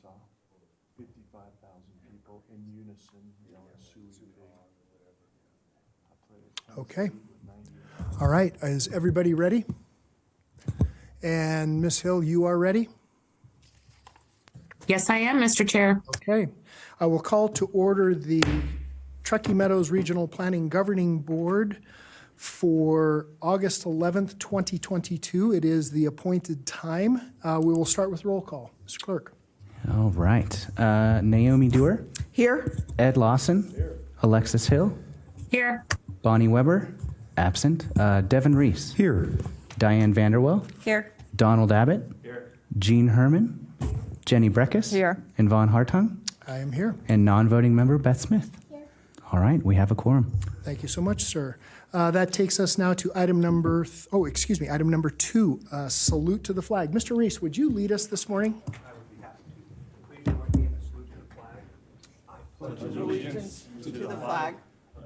saw 55,000 people in unison yelling "Suey Big." Okay. All right, is everybody ready? And Ms. Hill, you are ready? Yes, I am, Mr. Chair. Okay. I will call to order the Truckee Meadows Regional Planning Governing Board for August 11th, 2022. It is the appointed time. We will start with roll call. Mr. Clerk. All right. Naomi Dewar, Here. Ed Lawson, Alexis Hill, Here. Bonnie Weber, absent. Devin Reese. Here. Diane Vanderwell, Here. Donald Abbott, Jean Herman, Jenny Breckus, Here. and Vaughn Hartung, I am here. and non-voting member Beth Smith. All right, we have a quorum. Thank you so much, sir. That takes us now to item number 2, salute to the flag. Mr. Reese, would you lead us this morning? To the flag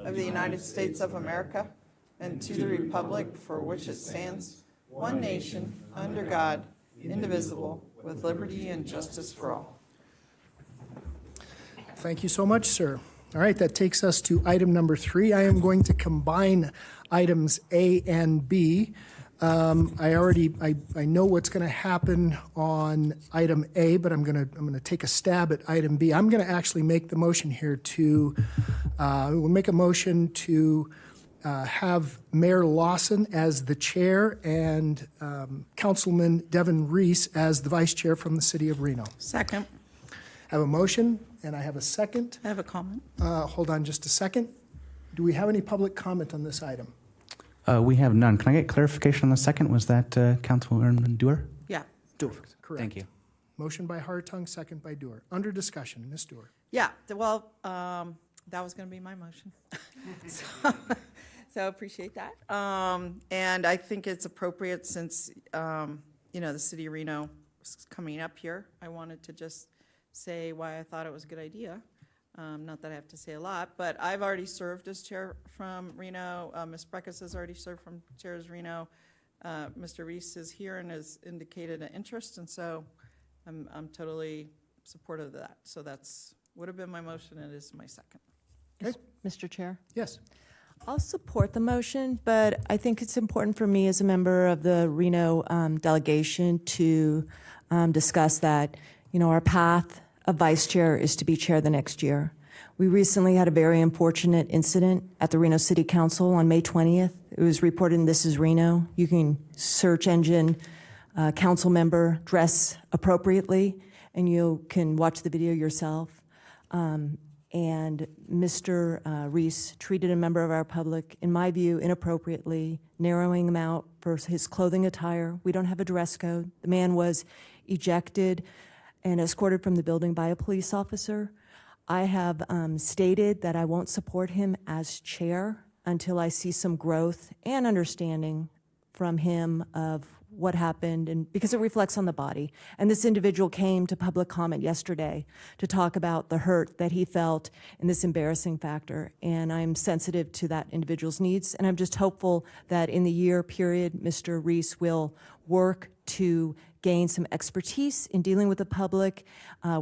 of the United States of America and to the republic for which it stands, one nation, under God, indivisible, with liberty and justice for all. Thank you so much, sir. All right, that takes us to item number 3. I am going to combine items A and B. I know what's going to happen on item A, but I'm going to take a stab at item B. I'm going to actually make the motion here to we'll make a motion to have Mayor Lawson as the chair and Councilman Devin Reese as the vice chair from the city of Reno. Second. I have a motion and I have a second. I have a comment. Hold on just a second. Do we have any public comment on this item? We have none. Can I get clarification on the second? Was that Councilwoman Dewar? Yeah. Correct. Thank you. Motion by Hartung, second by Dewar. Under discussion, Ms. Dewar. Yeah, well, that was going to be my motion. So appreciate that. And I think it's appropriate since, the city of Reno is coming up here. I wanted to just say why I thought it was a good idea. Not that I have to say a lot, but I've already served as chair from Reno. Ms. Breckus has already served from chair as Reno. Mr. Reese is here and has indicated an interest, and so I'm totally supportive of that. So that's would have been my motion, and it is my second. Okay. Mr. Chair, Yes. I'll support the motion, but I think it's important for me as a member of the Reno delegation to discuss that, our path of vice chair is to be chair the next year. We recently had a very unfortunate incident at the Reno City Council on May 20th. It was reported in This Is Reno. You can search engine council member dress appropriately, and you can watch the video yourself. And Mr. Reese treated a member of our public, in my view, inappropriately, narrowing him out for his clothing attire. We don't have a dress code. The man was ejected and escorted from the building by a police officer. I have stated that I won't support him as chair until I see some growth and understanding from him of what happened, and because it reflects on the body. And this individual came to public comment yesterday to talk about the hurt that he felt in this embarrassing factor. And I'm sensitive to that individual's needs, and I'm just hopeful that in the year period, Mr. Reese will work to gain some expertise in dealing with the public.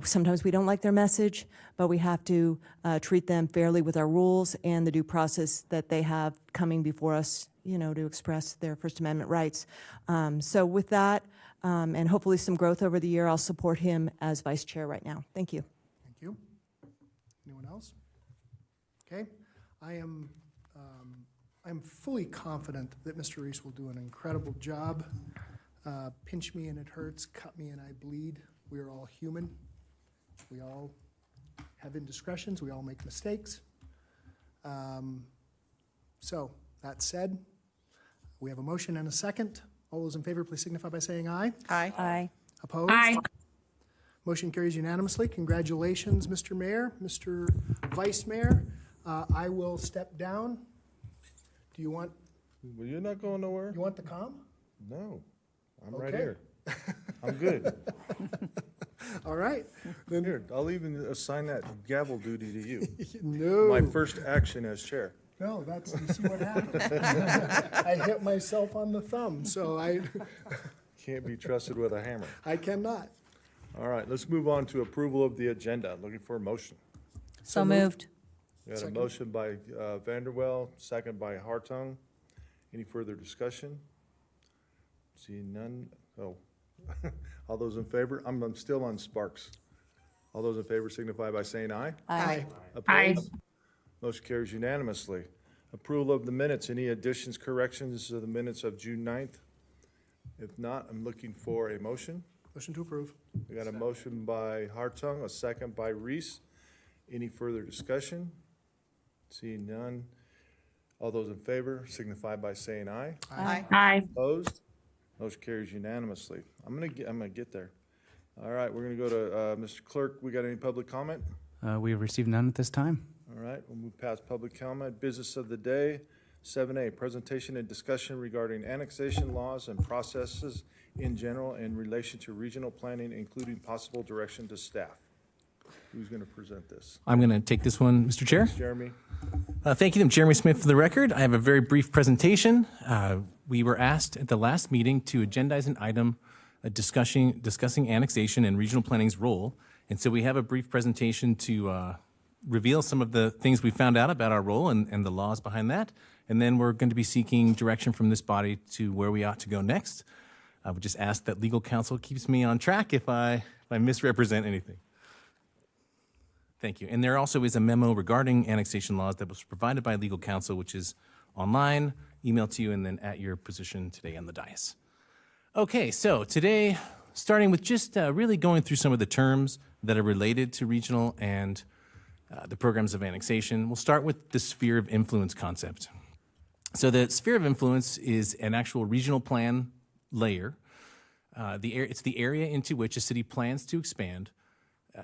Sometimes we don't like their message, but we have to treat them fairly with our rules and the due process that they have coming before us, to express their First Amendment rights. So with that, and hopefully some growth over the year, I'll support him as vice chair right now. Thank you. Thank you. Anyone else? Okay. I'm fully confident that Mr. Reese will do an incredible job. Pinch me and it hurts, cut me and I bleed. We are all human. We all have indiscretions. We all make mistakes. So that said, we have a motion and a second. All those in favor, please signify by saying aye. Aye. Aye. Opposed? Aye. Motion carries unanimously. Congratulations, Mr. Mayor, Mr. Vice Mayor. I will step down. Do you want, Well, you're not going nowhere? you want the comm? No, I'm right Okay. here. I'm good. All right. Then, Here, I'll even assign that gavel duty to you. no. My first action as chair. No, that's, you see what happened? I hit myself on the thumb, so Can't be trusted with a hammer. I cannot. All right, let's move on to approval of the agenda. Looking for a motion. So moved. We got a motion by Vanderwell, second by Hartung. Any further discussion? Seeing none. Oh, all those in favor? I'm still on Sparks. All those in favor signify by saying aye. Aye. Opposed? Motion carries unanimously. Approval of the minutes. Any additions, corrections to the minutes of June 9th? If not, I'm looking for a motion. Motion to approve. We got a motion by Hartung, a second by Reese. Any further discussion? Seeing none. All those in favor signify by saying aye. Aye. Opposed? Motion carries unanimously. I'm gonna get there. All right, we're gonna go to Mr. Clerk. We got any public comment? We have received none at this time. All right, we'll move past public comment. Business of the day, 7A, presentation and discussion regarding annexation laws and processes in general in relation to regional planning, including possible direction to staff. Who's going to present this? I'm going to take this one, Mr. Chair. Jeremy? Thank you. I'm Jeremy Smith for the record. I have a very brief presentation. We were asked at the last meeting to agendize an item discussing annexation and regional planning's role. And so we have a brief presentation to reveal some of the things we found out about our role and the laws behind that. And then we're going to be seeking direction from this body to where we ought to go next. I would just ask that legal counsel keeps me on track if I misrepresent anything. Thank you. And there also is a memo regarding annexation laws that was provided by legal counsel, which is online, emailed to you, and then at your position today on the dais. Okay, so today, starting with just really going through some of the terms that are related to regional and the programs of annexation, we'll start with the sphere of influence concept. So the sphere of influence is an actual regional plan layer. It's the area into which a city plans to expand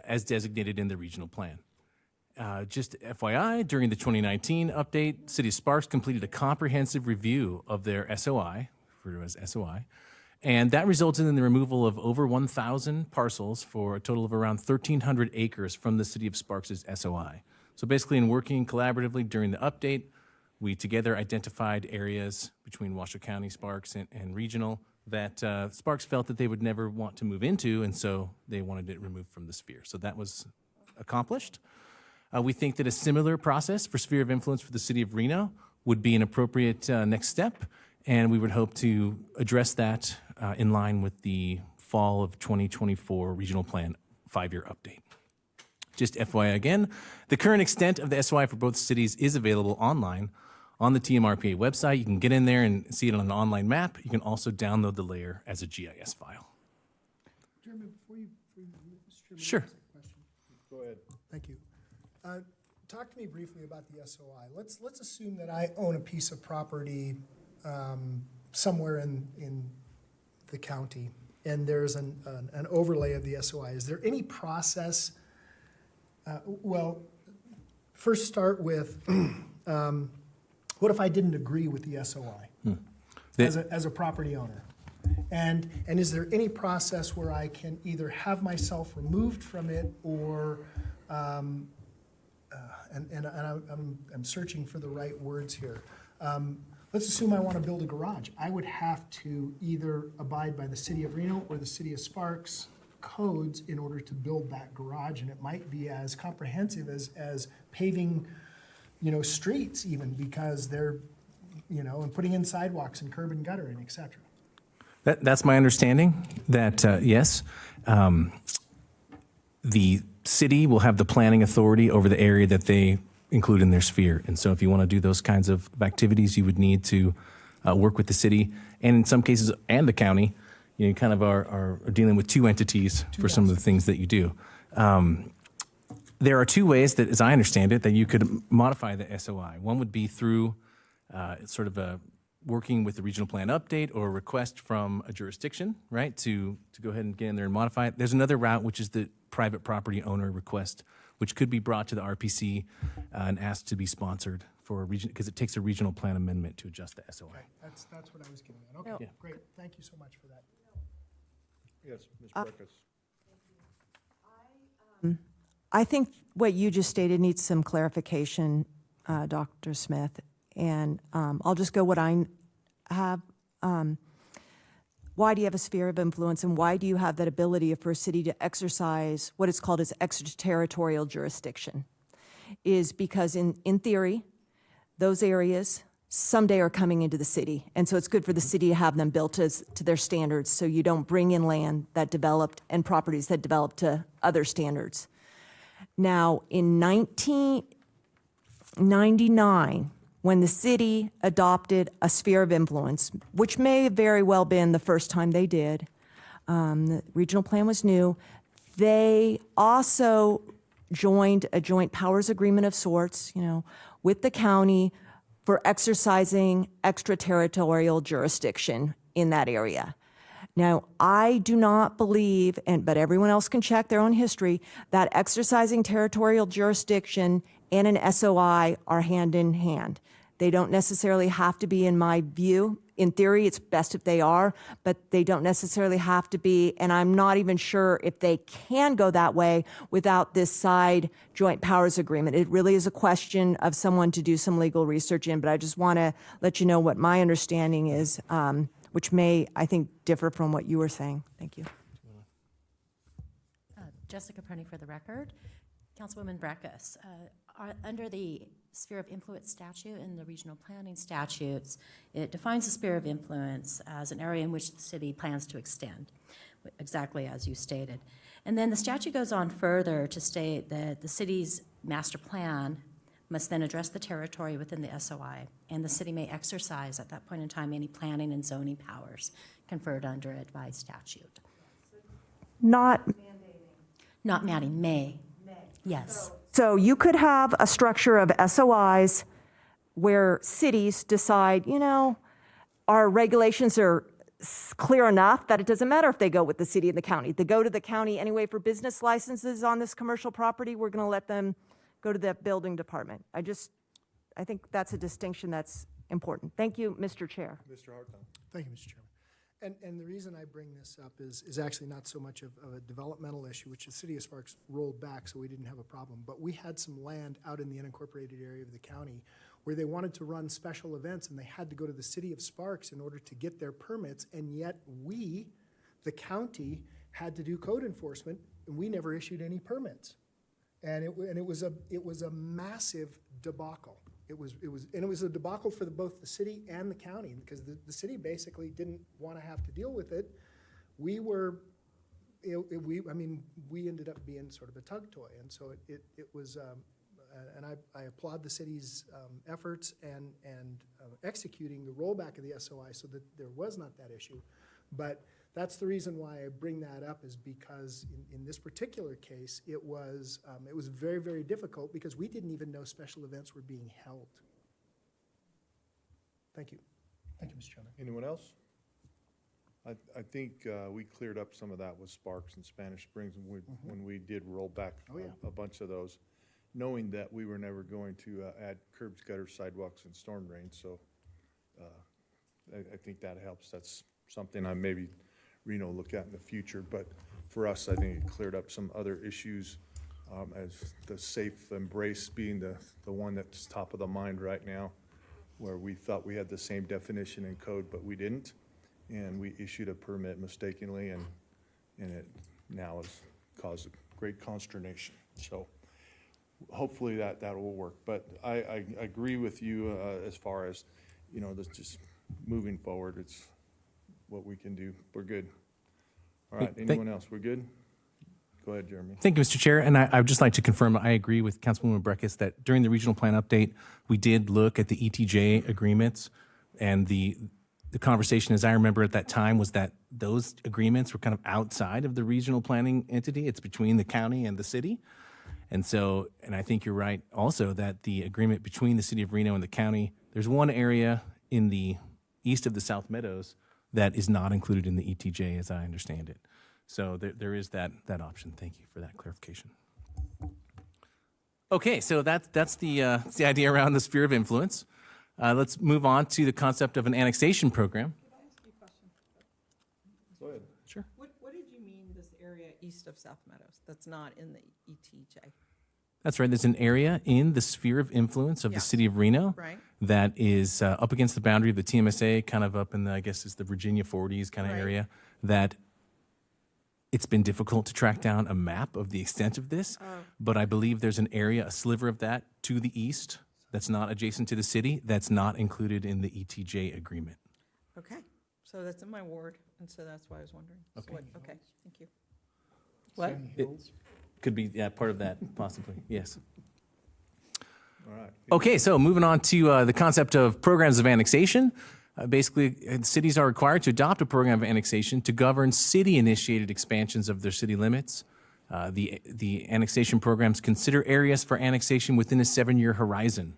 as designated in the regional plan. Just FYI, during the 2019 update, City of Sparks completed a comprehensive review of their SOI, referred to as SOI, and that resulted in the removal of over 1,000 parcels for a total of around 1,300 acres from the City of Sparks' SOI. So basically, in working collaboratively during the update, we together identified areas between Washoe County, Sparks, and regional that Sparks felt that they would never want to move into, and so they wanted it removed from the sphere. So that was accomplished. We think that a similar process for sphere of influence for the city of Reno would be an appropriate next step, and we would hope to address that in line with the fall of 2024 regional plan 5-year update. Just FYI again, the current extent of the SOI for both cities is available online on the TMRPA website. You can get in there and see it on an online map. You can also download the layer as a GIS file. Jeremy, before you Mr. Chairman, Sure. ask a question. Go ahead. Thank you. Talk to me briefly about the SOI. Let's assume that I own a piece of property somewhere in the county, and there's an overlay of the SOI. Is there any process? Well, first start with what if I didn't agree with the SOI as a property owner? And is there any process where I can either have myself removed from it or I'm searching for the right words here. Let's assume I want to build a garage. I would have to either abide by the City of Reno or the City of Sparks codes in order to build that garage, and it might be as comprehensive as paving, streets even, because they're, and putting in sidewalks and curb and gutter and et cetera. That's my understanding, that yes, the city will have the planning authority over the area that they include in their sphere. And so if you want to do those kinds of activities, you would need to work with the city, and in some cases, and the county. You kind of are dealing with two entities for some of the things that you do. There are two ways that, as I understand it, that you could modify the SOI. One would be through sort of a working with the regional plan update or a request from a jurisdiction, right, to go ahead and get in there and modify it. There's another route, which is the private property owner request, which could be brought to the RPC and asked to be sponsored for a region, because it takes a regional plan amendment to adjust the SOI. Okay, that's what I was getting at. Okay, Yeah. great. Thank you so much for that. Yes, Ms. Breckes. I think what you just stated needs some clarification, Dr. Smith, and I'll just go what I have. why do you have a sphere of influence and why do you have that ability for a city to exercise what is called as extraterritorial jurisdiction? Is because in theory, those areas someday are coming into the city. And so it's good for the city to have them built to their standards so you don't bring in land that developed and properties that developed to other standards. Now, in 1999, when the city adopted a sphere of influence, which may have very well been the first time they did, the regional plan was new, they also joined a joint powers agreement of sorts, with the county for exercising extraterritorial jurisdiction in that area. Now, I do not believe, but everyone else can check their own history, that exercising territorial jurisdiction and an SOI are hand in hand. They don't necessarily have to be, in my view. In theory, it's best if they are, but they don't necessarily have to be, and I'm not even sure if they can go that way without this side joint powers agreement. It really is a question of someone to do some legal research in, but I just want to let you know what my understanding is, which may, I think, differ from what you were saying. Thank you. Jessica Pruney for the record. Councilwoman Breckus, under the sphere of influence statute and the regional planning statutes, it defines the sphere of influence as an area in which the city plans to extend, exactly as you stated. And then the statute goes on further to state that the city's master plan must then address the territory within the SOI, and the city may exercise at that point in time any planning and zoning powers conferred under it by statute. Not Mandating, may. Yes. So you could have a structure of SOIs where cities decide, our regulations are clear enough that it doesn't matter if they go with the city and the county. They go to the county anyway for business licenses on this commercial property. We're going to let them go to the building department. I think that's a distinction that's important. Thank you, Mr. Chair. Mr. Hartung. Thank you, Mr. Chairman. And the reason I bring this up is actually not so much of a developmental issue, which the city of Sparks rolled back, so we didn't have a problem. But we had some land out in the unincorporated area of the county where they wanted to run special events, and they had to go to the city of Sparks in order to get their permits, and yet we, the county, had to do code enforcement, and we never issued any permits. And it was a massive debacle. It was a debacle for both the city and the county, because the city basically didn't want to have to deal with it. We ended up being sort of a tug toy, and so it was. And I applaud the city's efforts and executing the rollback of the SOI so that there was not that issue. But that's the reason why I bring that up, is because in this particular case, it was very, very difficult because we didn't even know special events were being held. Thank you. Thank you, Mr. Chairman. Anyone else? I think we cleared up some of that with Sparks and Spanish Springs when we did roll back a bunch of those, knowing that we were never going to add curbs, gutters, sidewalks, and storm drains. So I think that helps. That's something I maybe Reno look at in the future, but for us, I think it cleared up some other issues, as the safe embrace being the one that's top of the mind right now, where we thought we had the same definition in code, but we didn't, and we issued a permit mistakenly, and it now has caused a great consternation. So hopefully that will work, but I agree with you as far as, this just moving forward, it's what we can do. We're good. All right, anyone else? We're good? Go ahead, Jeremy. Thank you, Mr. Chair. And I would just like to confirm, I agree with Councilwoman Breckus that during the regional plan update, we did look at the ETJ agreements, and the conversation, as I remember at that time, was that those agreements were kind of outside of the regional planning entity. It's between the county and the city. And so, and I think you're right also that the agreement between the city of Reno and the county, there's one area in the east of the South Meadows that is not included in the ETJ, as I understand it. So there is that option. Thank you for that clarification. Okay, so that's the idea around the sphere of influence. Let's move on to the concept of an annexation program. Can I ask you a question? Go ahead. Sure. What did you mean, this area east of South Meadows, that's not in the ETJ? That's right. There's an area in the sphere of influence of Yeah. the city of Reno Right. that is up against the boundary of the TMSA, kind of up in the, I guess it's the Virginia 40s kind of Right. area, that it's been difficult to track down a map of the extent of this. But I believe there's an area, a sliver of that to the east that's not adjacent to the city, that's not included in the ETJ agreement. Okay, so that's in my ward, and so that's why I was wondering. So okay, thank you. What? It could be, yeah, part of that, possibly, yes. All right. Okay, so moving on to the concept of programs of annexation. Basically, cities are required to adopt a program of annexation to govern city-initiated expansions of their city limits. The annexation programs consider areas for annexation within a 7-year horizon.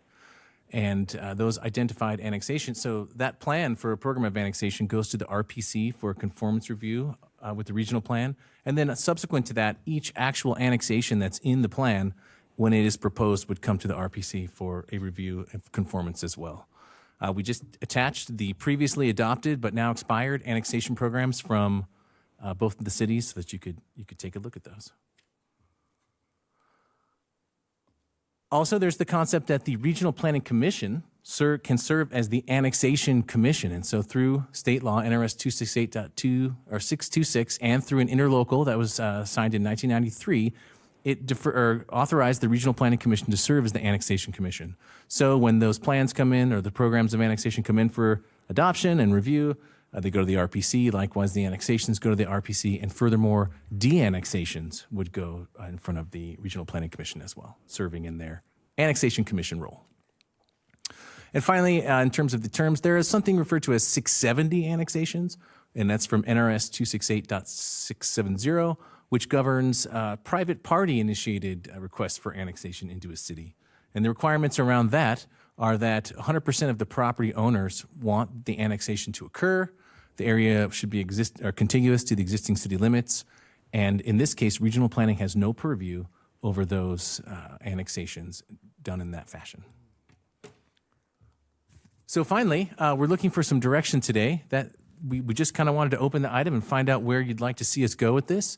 And those identified annexations, so that plan for a program of annexation goes to the RPC for a conformance review with the regional plan. And then subsequent to that, each actual annexation that's in the plan, when it is proposed, would come to the RPC for a review of conformance as well. We just attached the previously adopted but now expired annexation programs from both of the cities so that you could take a look at those. Also, there's the concept that the Regional Planning Commission can serve as the annexation commission. And so through state law, NRS 268.2 or 626, and through an interlocal that was signed in 1993, it authorized the Regional Planning Commission to serve as the annexation commission. So when those plans come in or the programs of annexation come in for adoption and review, they go to the RPC. Likewise, the annexations go to the RPC. And furthermore, de-annexations would go in front of the Regional Planning Commission as well, serving in their annexation commission role. And finally, in terms of the terms, there is something referred to as 670 annexations, and that's from NRS 268.670, which governs private party-initiated requests for annexation into a city. And the requirements around that are that 100% of the property owners want the annexation to occur. The area should be contiguous to the existing city limits. And in this case, regional planning has no purview over those annexations done in that fashion. So finally, we're looking for some direction today. That we just kind of wanted to open the item and find out where you'd like to see us go with this.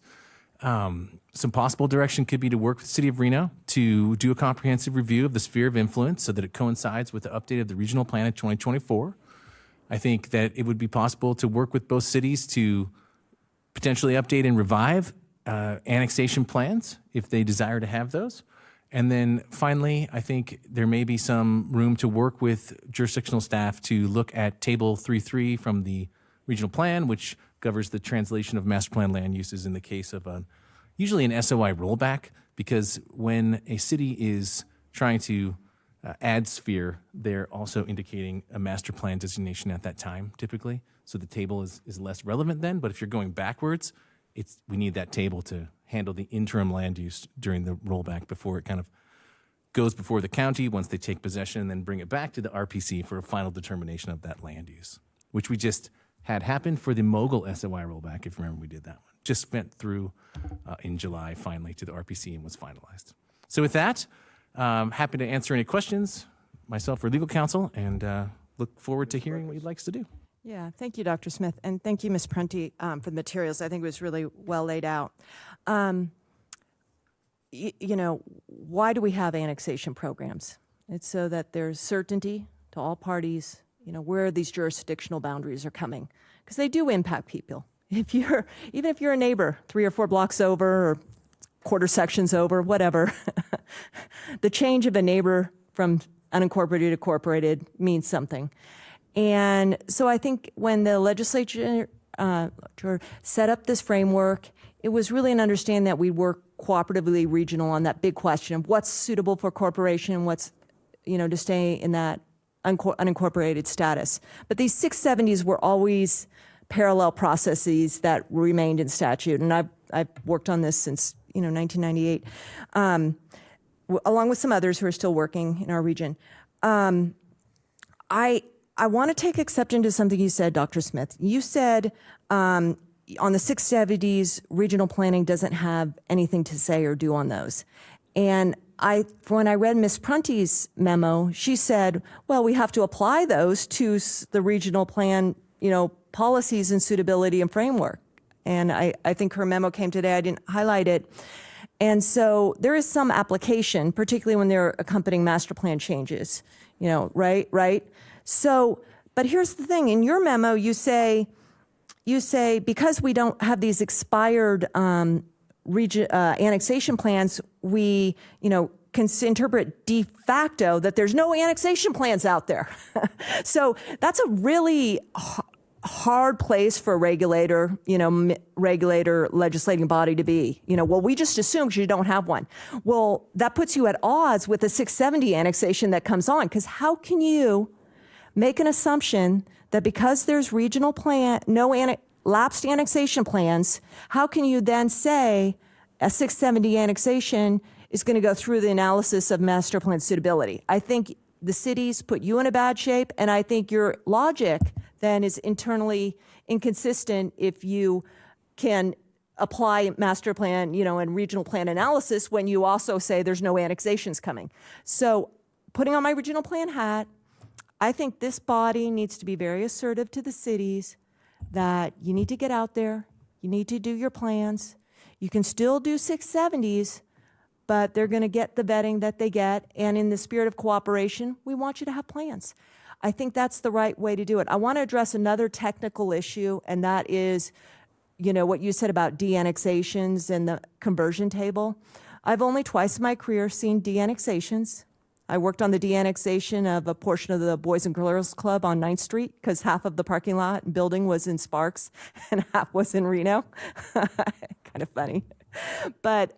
Some possible direction could be to work with the City of Reno to do a comprehensive review of the sphere of influence so that it coincides with the update of the regional plan in 2024. I think that it would be possible to work with both cities to potentially update and revive annexation plans if they desire to have those. And then finally, I think there may be some room to work with jurisdictional staff to look at Table 3.3 from the regional plan, which governs the translation of master plan land uses in the case of usually an SOI rollback, because when a city is trying to add sphere, they're also indicating a master plan designation at that time, typically. So the table is less relevant then, but if you're going backwards, we need that table to handle the interim land use during the rollback before it kind of goes before the county once they take possession, and then bring it back to the RPC for a final determination of that land use, which we just had happened for the Mogul SOI rollback, if you remember we did that one. Just went through in July finally to the RPC and was finalized. So with that, happy to answer any questions, myself or legal counsel, and look forward to hearing what you'd like us to do. Yeah, thank you, Dr. Smith, and thank you, Ms. Prunty, for the materials. I think it was really well laid out. Why do we have annexation programs? It's so that there's certainty to all parties, where these jurisdictional boundaries are coming, because they do impact people. Even if you're a neighbor 3 or 4 blocks over or quarter sections over, whatever, the change of a neighbor from unincorporated to incorporated means something. And so I think when the legislature set up this framework, it was really an understanding that we work cooperatively regional on that big question of what's suitable for corporation and what's, to stay in that unincorporated status. But these 670s were always parallel processes that remained in statute. And I've worked on this since, 1998, along with some others who are still working in our region. I want to take exception to something you said, Dr. Smith. You said on the 670s, regional planning doesn't have anything to say or do on those. And when I read Ms. Prunty's memo, she said, well, we have to apply those to the regional plan, policies and suitability and framework. And I think her memo came today. I didn't highlight it. And so there is some application, particularly when there are accompanying master plan changes, right? So, but here's the thing, in your memo, you say, because we don't have these expired annexation plans, we, can interpret de facto that there's no annexation plans out there. So that's a really hard place for a regulator, legislating body to be. Well, we just assume because you don't have one. Well, that puts you at odds with the 670 annexation that comes on, because how can you make an assumption that because there's regional plan, lapsed annexation plans, how can you then say a 670 annexation is going to go through the analysis of master plan suitability? I think the cities put you in a bad shape, and I think your logic then is internally inconsistent if you can apply master plan, and regional plan analysis when you also say there's no annexations coming. So putting on my regional plan hat, I think this body needs to be very assertive to the cities that you need to get out there, you need to do your plans. You can still do 670s, but they're going to get the vetting that they get. And in the spirit of cooperation, we want you to have plans. I think that's the right way to do it. I want to address another technical issue, and that is, what you said about de-annexations and the conversion table. I've only twice in my career seen de-annexations. I worked on the de-annexation of a portion of the Boys and Girls Club on 9th Street because half of the parking lot and building was in Sparks and half was in Reno. Kind of funny. But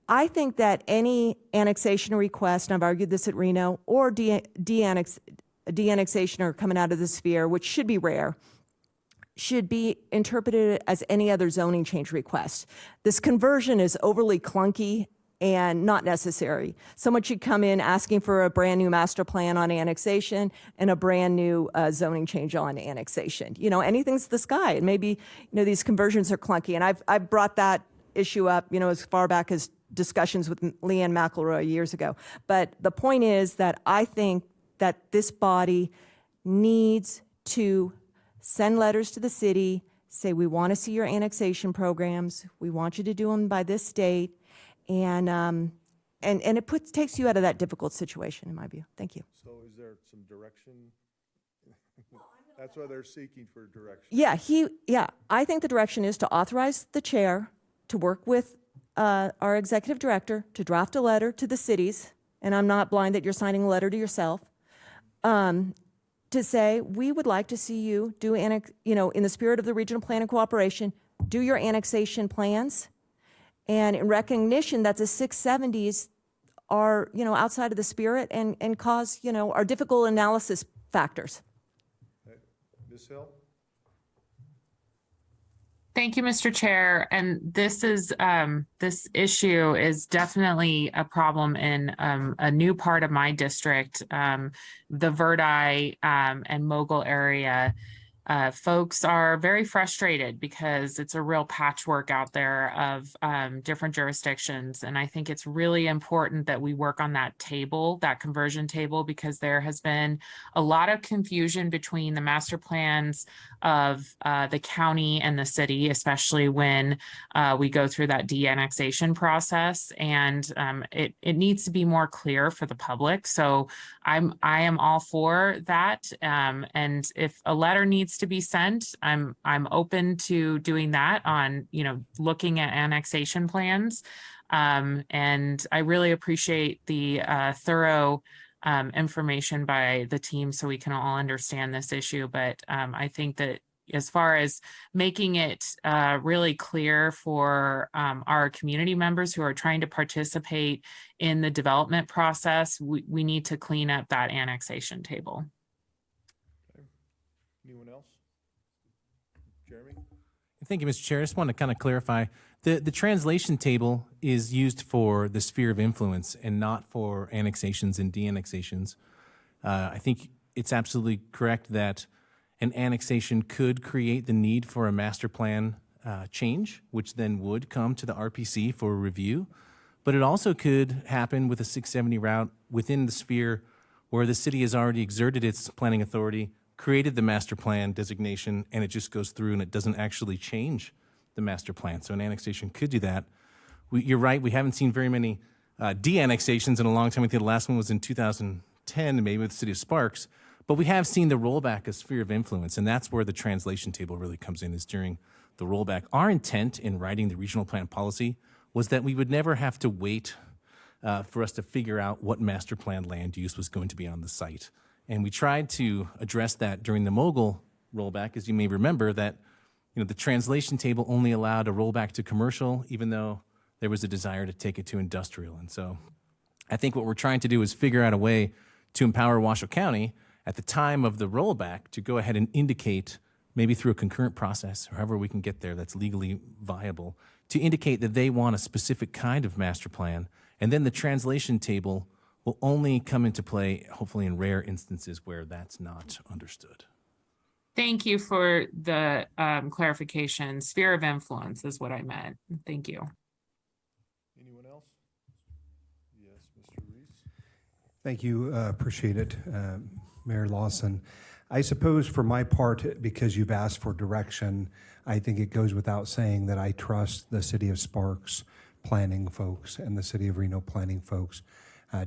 I think that any annexation request, and I've argued this at Reno, or de-annexation or coming out of the sphere, which should be rare, should be interpreted as any other zoning change request. This conversion is overly clunky and not necessary. Someone should come in asking for a brand new master plan on annexation and a brand new zoning change on annexation. Anything's the sky. And maybe, these conversions are clunky. And I've brought that issue up, as far back as discussions with Leanne McElroy years ago. But the point is that I think that this body needs to send letters to the city, say, we want to see your annexation programs. We want you to do them by this date. And it takes you out of that difficult situation, in my view. Thank you. So is there some direction? That's why they're seeking for direction. Yeah, I think the direction is to authorize the chair to work with our executive director to draft a letter to the cities, and I'm not blind that you're signing a letter to yourself, to say, we would like to see you do, in the spirit of the regional plan and cooperation, do your annexation plans. And in recognition that the 670s are, outside of the spirit and cause, are difficult analysis factors. Ms. Hill? Thank you, Mr. Chair. And this issue is definitely a problem in a new part of my district, the Verdi and Mogul area. Folks are very frustrated because it's a real patchwork out there of different jurisdictions. And I think it's really important that we work on that table, that conversion table, because there has been a lot of confusion between the master plans of the county and the city, especially when we go through that de-annexation process. And it needs to be more clear for the public. So I am all for that. And if a letter needs to be sent, I'm open to doing that on, looking at annexation plans. And I really appreciate the thorough information by the team so we can all understand this issue. But I think that as far as making it really clear for our community members who are trying to participate in the development process, we need to clean up that annexation table. Okay. Anyone else? Jeremy? Thank you, Mr. Chair. I just want to kind of clarify. The translation table is used for the sphere of influence and not for annexations and de-annexations. I think it's absolutely correct that an annexation could create the need for a master plan change, which then would come to the RPC for review. But it also could happen with a 670 route within the sphere where the city has already exerted its planning authority, created the master plan designation, and it just goes through and it doesn't actually change the master plan. So an annexation could do that. you're right, we haven't seen very many de-annexations in a long time. I think the last one was in 2010, maybe with the city of Sparks. But we have seen the rollback of sphere of influence, and that's where the translation table really comes in, is during the rollback. Our intent in writing the regional plan policy was that we would never have to wait for us to figure out what master plan land use was going to be on the site. And we tried to address that during the Mogul rollback, as you may remember, that the translation table only allowed a rollback to commercial, even though there was a desire to take it to industrial. And so I think what we're trying to do is figure out a way to empower Washoe County at the time of the rollback to go ahead and indicate, maybe through a concurrent process, or however we can get there that's legally viable, to indicate that they want a specific kind of master plan. And then the translation table will only come into play, hopefully in rare instances where that's not understood. Thank you for the clarification. Sphere of influence is what I meant. Thank you. Anyone else? Yes, Mr. Reese. Thank you. Appreciate it, Mayor Lawson. I suppose for my part, because you've asked for direction, I think it goes without saying that I trust the City of Sparks planning folks and the City of Reno planning folks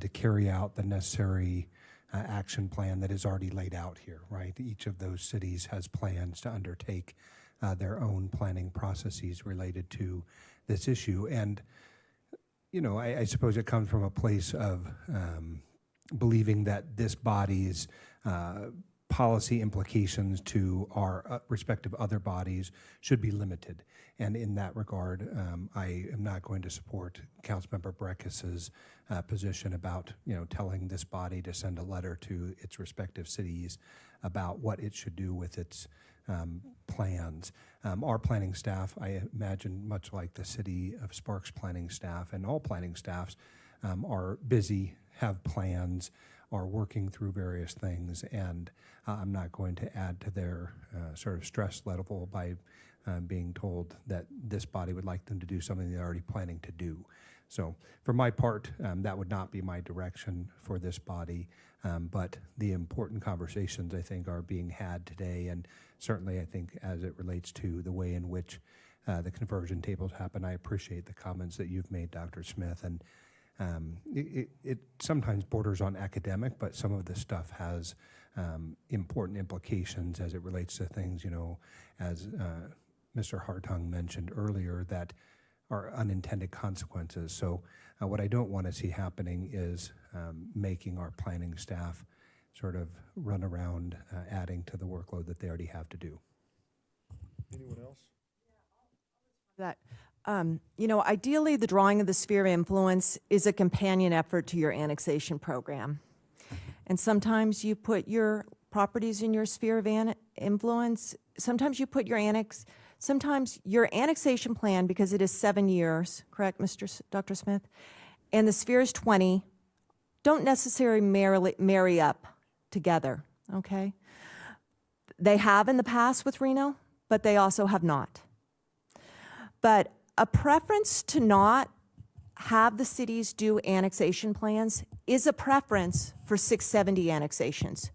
to carry out the necessary action plan that is already laid out here, right? Each of those cities has plans to undertake their own planning processes related to this issue. And, I suppose it comes from a place of believing that this body's policy implications to our respective other bodies should be limited. And in that regard, I am not going to support Councilmember Breckis's position about, telling this body to send a letter to its respective cities about what it should do with its plans. Our planning staff, I imagine, much like the City of Sparks planning staff and all planning staffs, are busy, have plans, are working through various things, and I'm not going to add to their sort of stress level by being told that this body would like them to do something they're already planning to do. So for my part, that would not be my direction for this body, but the important conversations, I think, are being had today, and certainly I think as it relates to the way in which the conversion tables happen, I appreciate the comments that you've made, Dr. Smith, and it sometimes borders on academic, but some of this stuff has important implications as it relates to things, as Mr. Hartung mentioned earlier, that are unintended consequences. So what I don't want to see happening is making our planning staff sort of run around adding to the workload that they already have to do. Anyone else? That, ideally, the drawing of the sphere of influence is a companion effort to your annexation program. And sometimes you put your properties in your sphere of influence. Sometimes you put sometimes your annexation plan, because it is 7 years, correct, Dr. Smith? And the sphere is 20, don't necessarily marry up together, okay? They have in the past with Reno, but they also have not. But a preference to not have the cities do annexation plans is a preference for 670 annexations,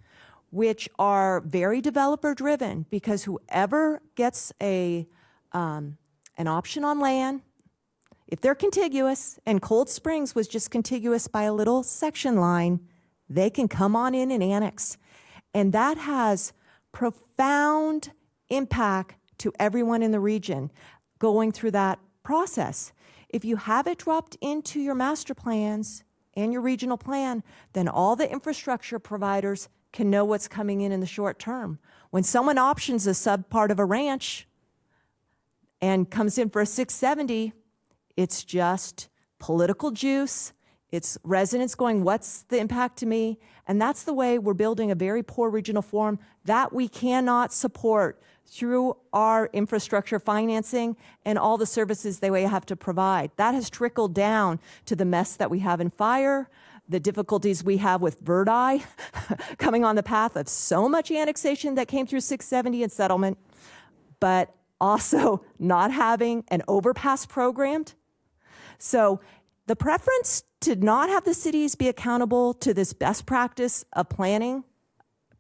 which are very developer-driven, because whoever gets an option on land, if they're contiguous, and Cold Springs was just contiguous by a little section line, they can come on in and annex. And that has profound impact to everyone in the region going through that process. If you have it dropped into your master plans and your regional plan, then all the infrastructure providers can know what's coming in the short term. When someone options a sub part of a ranch and comes in for a 670, it's just political juice. It's residents going, what's the impact to me? And that's the way we're building a very poor regional form that we cannot support through our infrastructure financing and all the services they have to provide. That has trickled down to the mess that we have in fire, the difficulties we have with Verdi coming on the path of so much annexation that came through 670 and settlement, but also not having an overpass programmed. So the preference to not have the cities be accountable to this best practice of planning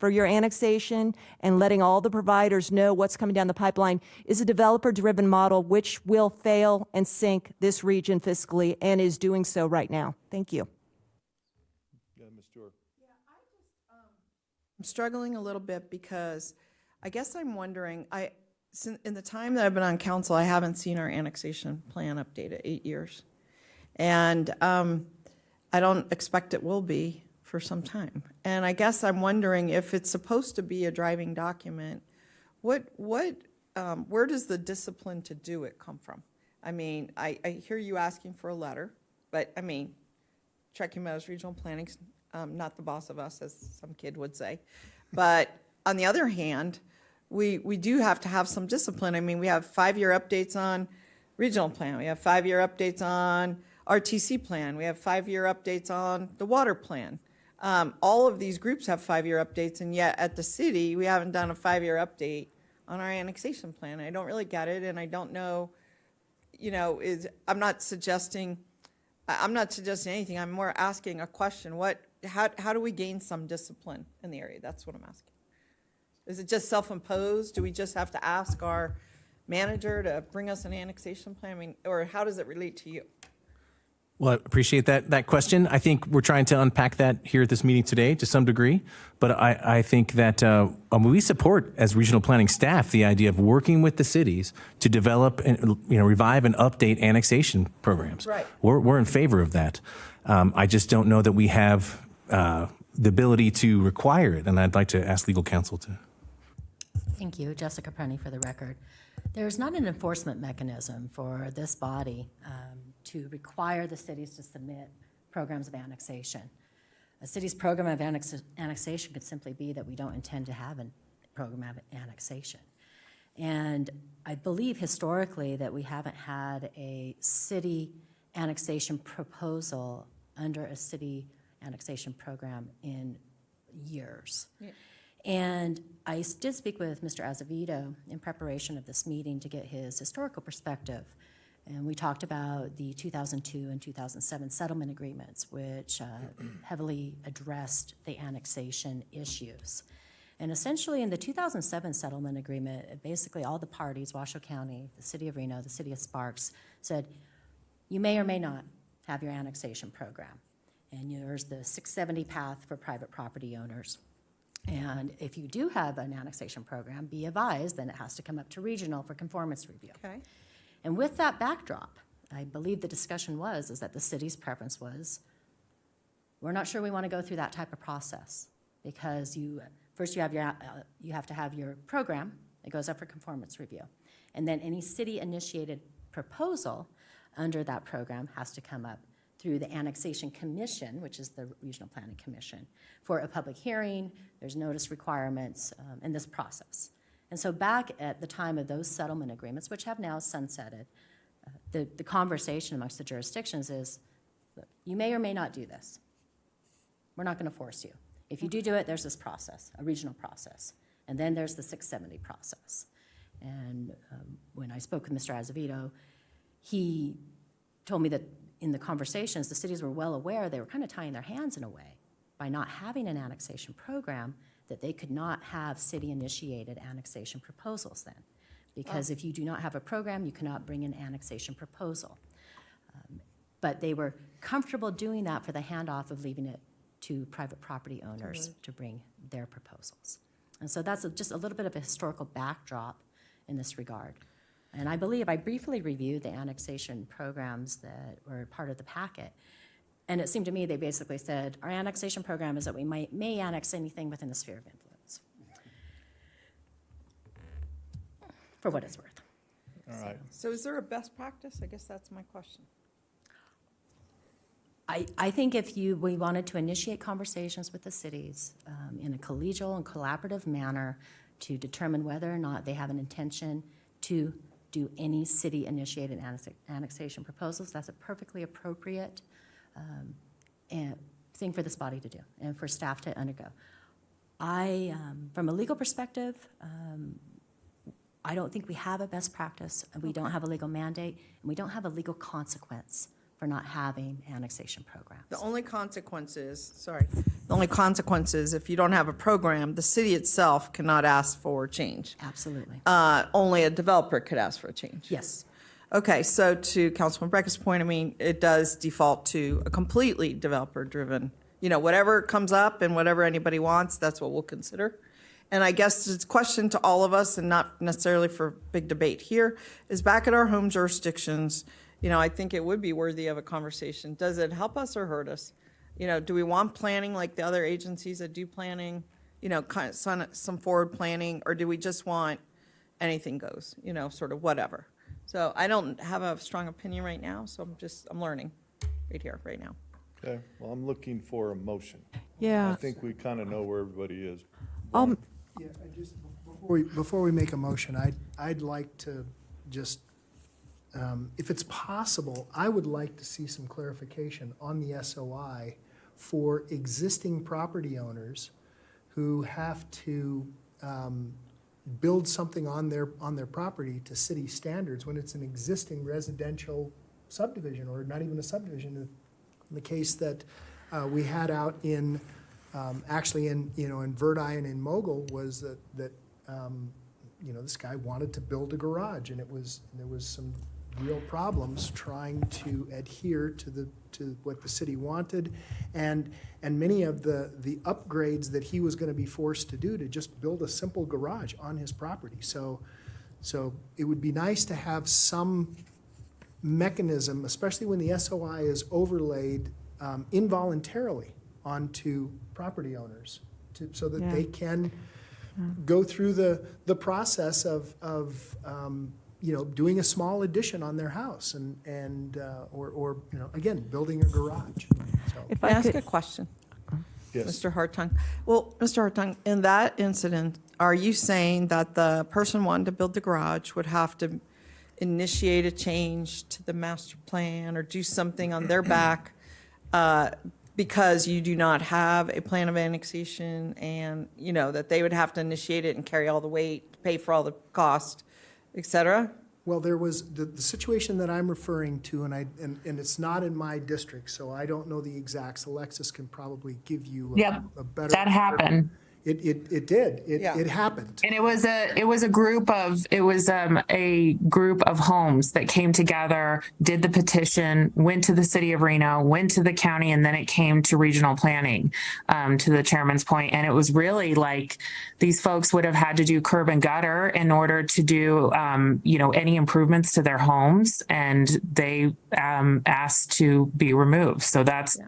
for your annexation and letting all the providers know what's coming down the pipeline is a developer-driven model which will fail and sink this region fiscally and is doing so right now. Thank you. Yeah, Ms. Stewart. I'm struggling a little bit because I guess I'm wondering, in the time that I've been on council, I haven't seen our annexation plan updated, 8 years. And I don't expect it will be for some time. And I guess I'm wondering if it's supposed to be a driving document, where does the discipline to do it come from? I mean, I hear you asking for a letter, but I mean, Truckee Meadows Regional Planning's not the boss of us, as some kid would say. But on the other hand, we do have to have some discipline. I mean, we have 5-year updates on regional plan. We have 5-year updates on RTC plan. We have 5-year updates on the water plan. All of these groups have 5-year updates, and yet at the city, we haven't done a 5-year update on our annexation plan. I don't really get it, and I don't know, I'm not suggesting anything. I'm more asking a question. How do we gain some discipline in the area? That's what I'm asking. Is it just self-imposed? Do we just have to ask our manager to bring us an annexation plan? I mean, or how does it relate to you? Well, I appreciate that question. I think we're trying to unpack that here at this meeting today to some degree. But I think that we support, as regional planning staff, the idea of working with the cities to develop and revive and update annexation programs. Right. We're in favor of that. I just don't know that we have the ability to require it. And I'd like to ask legal counsel to. Thank you. Jessica Prunty for the record. There's not an enforcement mechanism for this body to require the cities to submit programs of annexation. A city's program of annexation could simply be that we don't intend to have a program of annexation. And I believe historically that we haven't had a city annexation proposal under a city annexation program in years. Yeah. And I did speak with Mr. Azevedo in preparation of this meeting to get his historical perspective. And we talked about the 2002 and 2007 settlement agreements, which heavily addressed the annexation issues. And essentially in the 2007 settlement agreement, basically all the parties, Washoe County, the City of Reno, the City of Sparks, said, you may or may not have your annexation program. And there's the 670 path for private property owners. And if you do have an annexation program, be advised, then it has to come up to regional for conformance review. Okay. And with that backdrop, I believe the discussion is that the city's preference was, we're not sure we want to go through that type of process because first you have to have your program. It goes up for conformance review. And then any city-initiated proposal under that program has to come up through the Annexation Commission, which is the Regional Planning Commission, for a public hearing. There's notice requirements in this process. And so back at the time of those settlement agreements, which have now sunsetted, the conversation amongst the jurisdictions is, look, you may or may not do this. We're not going to force you. If you do it, there's this process, a regional process. And then there's the 670 process. And when I spoke with Mr. Azevedo, he told me that in the conversations, the cities were well aware they were kind of tying their hands in a way by not having an annexation program, that they could not have city-initiated annexation proposals then. Because if you do not have a program, you cannot bring an annexation proposal. But they were comfortable doing that for the handoff of leaving it to private property owners to bring their proposals. And so that's just a little bit of a historical backdrop in this regard. And I believe I briefly reviewed the annexation programs that were part of the packet. And it seemed to me they basically said, our annexation program is that we may annex anything within the sphere of influence. For what it's worth. All right. So is there a best practice? I guess that's my question. I think if we wanted to initiate conversations with the cities in a collegial and collaborative manner to determine whether or not they have an intention to do any city-initiated annexation proposals, that's a perfectly appropriate thing for this body to do and for staff to undergo. From a legal perspective, I don't think we have a best practice, and we don't have a legal mandate, and we don't have a legal consequence for not having annexation programs. The only consequence is if you don't have a program, the city itself cannot ask for change. Absolutely. Only a developer could ask for a change. Yes. Okay, so to Councilman Breckus' point, I mean, it does default to a completely developer-driven, whatever comes up and whatever anybody wants, that's what we'll consider. And I guess it's a question to all of us, and not necessarily for big debate here, is back at our home jurisdictions, I think it would be worthy of a conversation. Does it help us or hurt us? Do we want planning like the other agencies that do planning, kind of some forward planning, or do we just want anything goes, sort of whatever? So I don't have a strong opinion right now, so I'm learning right here, right now. Okay, well, I'm looking for a motion. Yeah. I think we kind of know where everybody is. Yeah, before we make a motion, I'd like to just, if it's possible, I would like to see some clarification on the SOI for existing property owners who have to build something on their property to city standards when it's an existing residential subdivision, or not even a subdivision. In the case that we had out in, actually in Verdi and in Mogul, was that this guy wanted to build a garage, and there was some real problems trying to adhere to what the city wanted, and many of the upgrades that he was going to be forced to do to just build a simple garage on his property. So it would be nice to have some mechanism, especially when the SOI is overlaid involuntarily onto property owners, so that they can go through the process of doing a small addition on their house and again, building a garage. So. If I ask a question? Yes. Mr. Hartung. Well, Mr. Hartung, in that incident, are you saying that the person wanting to build the garage would have to initiate a change to the master plan or do something on their back because you do not have a plan of annexation, and, that they would have to initiate it and carry all the weight, pay for all the cost, et cetera? Well, there was the situation that I'm referring to, and it's not in my district, so I don't know the exacts. Alexis can probably give you a better. That happened. It did. Yeah. It happened. And it was a group of homes that came together, did the petition, went to the city of Reno, went to the county, and then it came to regional planning, to the chairman's point. And it was really like these folks would have had to do curb and gutter in order to do, any improvements to their homes, and they asked to be removed. So that's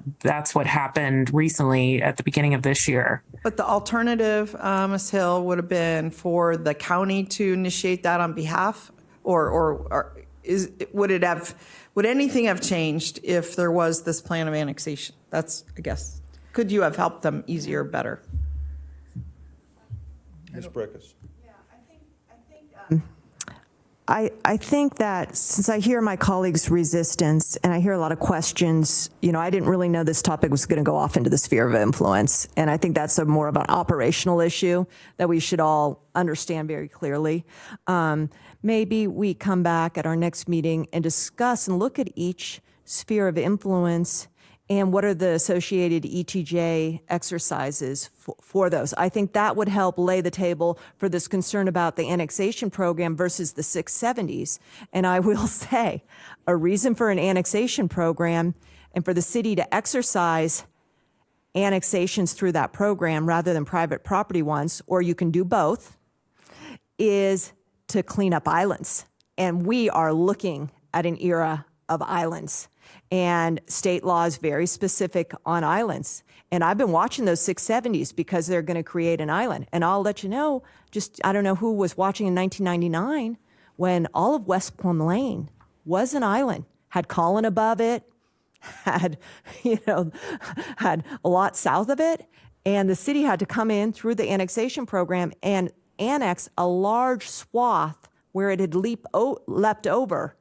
what happened recently at the beginning of this year. But the alternative, Ms. Hill, would have been for the county to initiate that on behalf, or would anything have changed if there was this plan of annexation? That's, I guess, could you have helped them easier, better? Ms. Breckus. I think that since I hear my colleagues' resistance and I hear a lot of questions, I didn't really know this topic was going to go off into the sphere of influence. And I think that's more of an operational issue that we should all understand very clearly. Maybe we come back at our next meeting and discuss and look at each sphere of influence and what are the associated ETJ exercises for those. I think that would help lay the table for this concern about the annexation program versus the 670s. And I will say, a reason for an annexation program and for the city to exercise annexations through that program rather than private property ones, or you can do both, is to clean up islands. And we are looking at an era of islands. And state law is very specific on islands. And I've been watching those 670s because they're going to create an island. And I'll let you know, I don't know who was watching in 1999 when all of West Plum Lane was an island, had Colin above it, had a lot south of it. And the city had to come in through the annexation program and annex a large swath where it had leapt over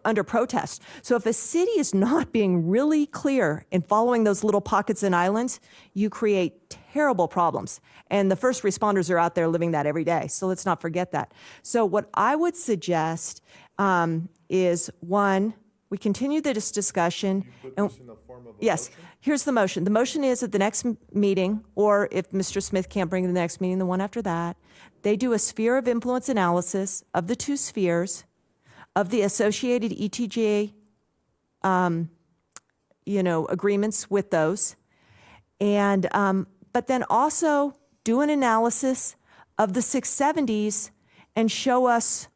under protest. So if a city is not being really clear in following those little pockets and islands, you create terrible problems. And the first responders are out there living that every day. So let's not forget that. So what I would suggest is, one, we continue this discussion. Put and- this in the form of a Yes, motion? here's the motion. The motion is at the next meeting, or if Mr. Smith can't bring it to the next meeting, the one after that, they do a sphere of influence analysis of the two spheres, of the associated ETJ, agreements with those. And, but then also do an analysis of the 670s and show us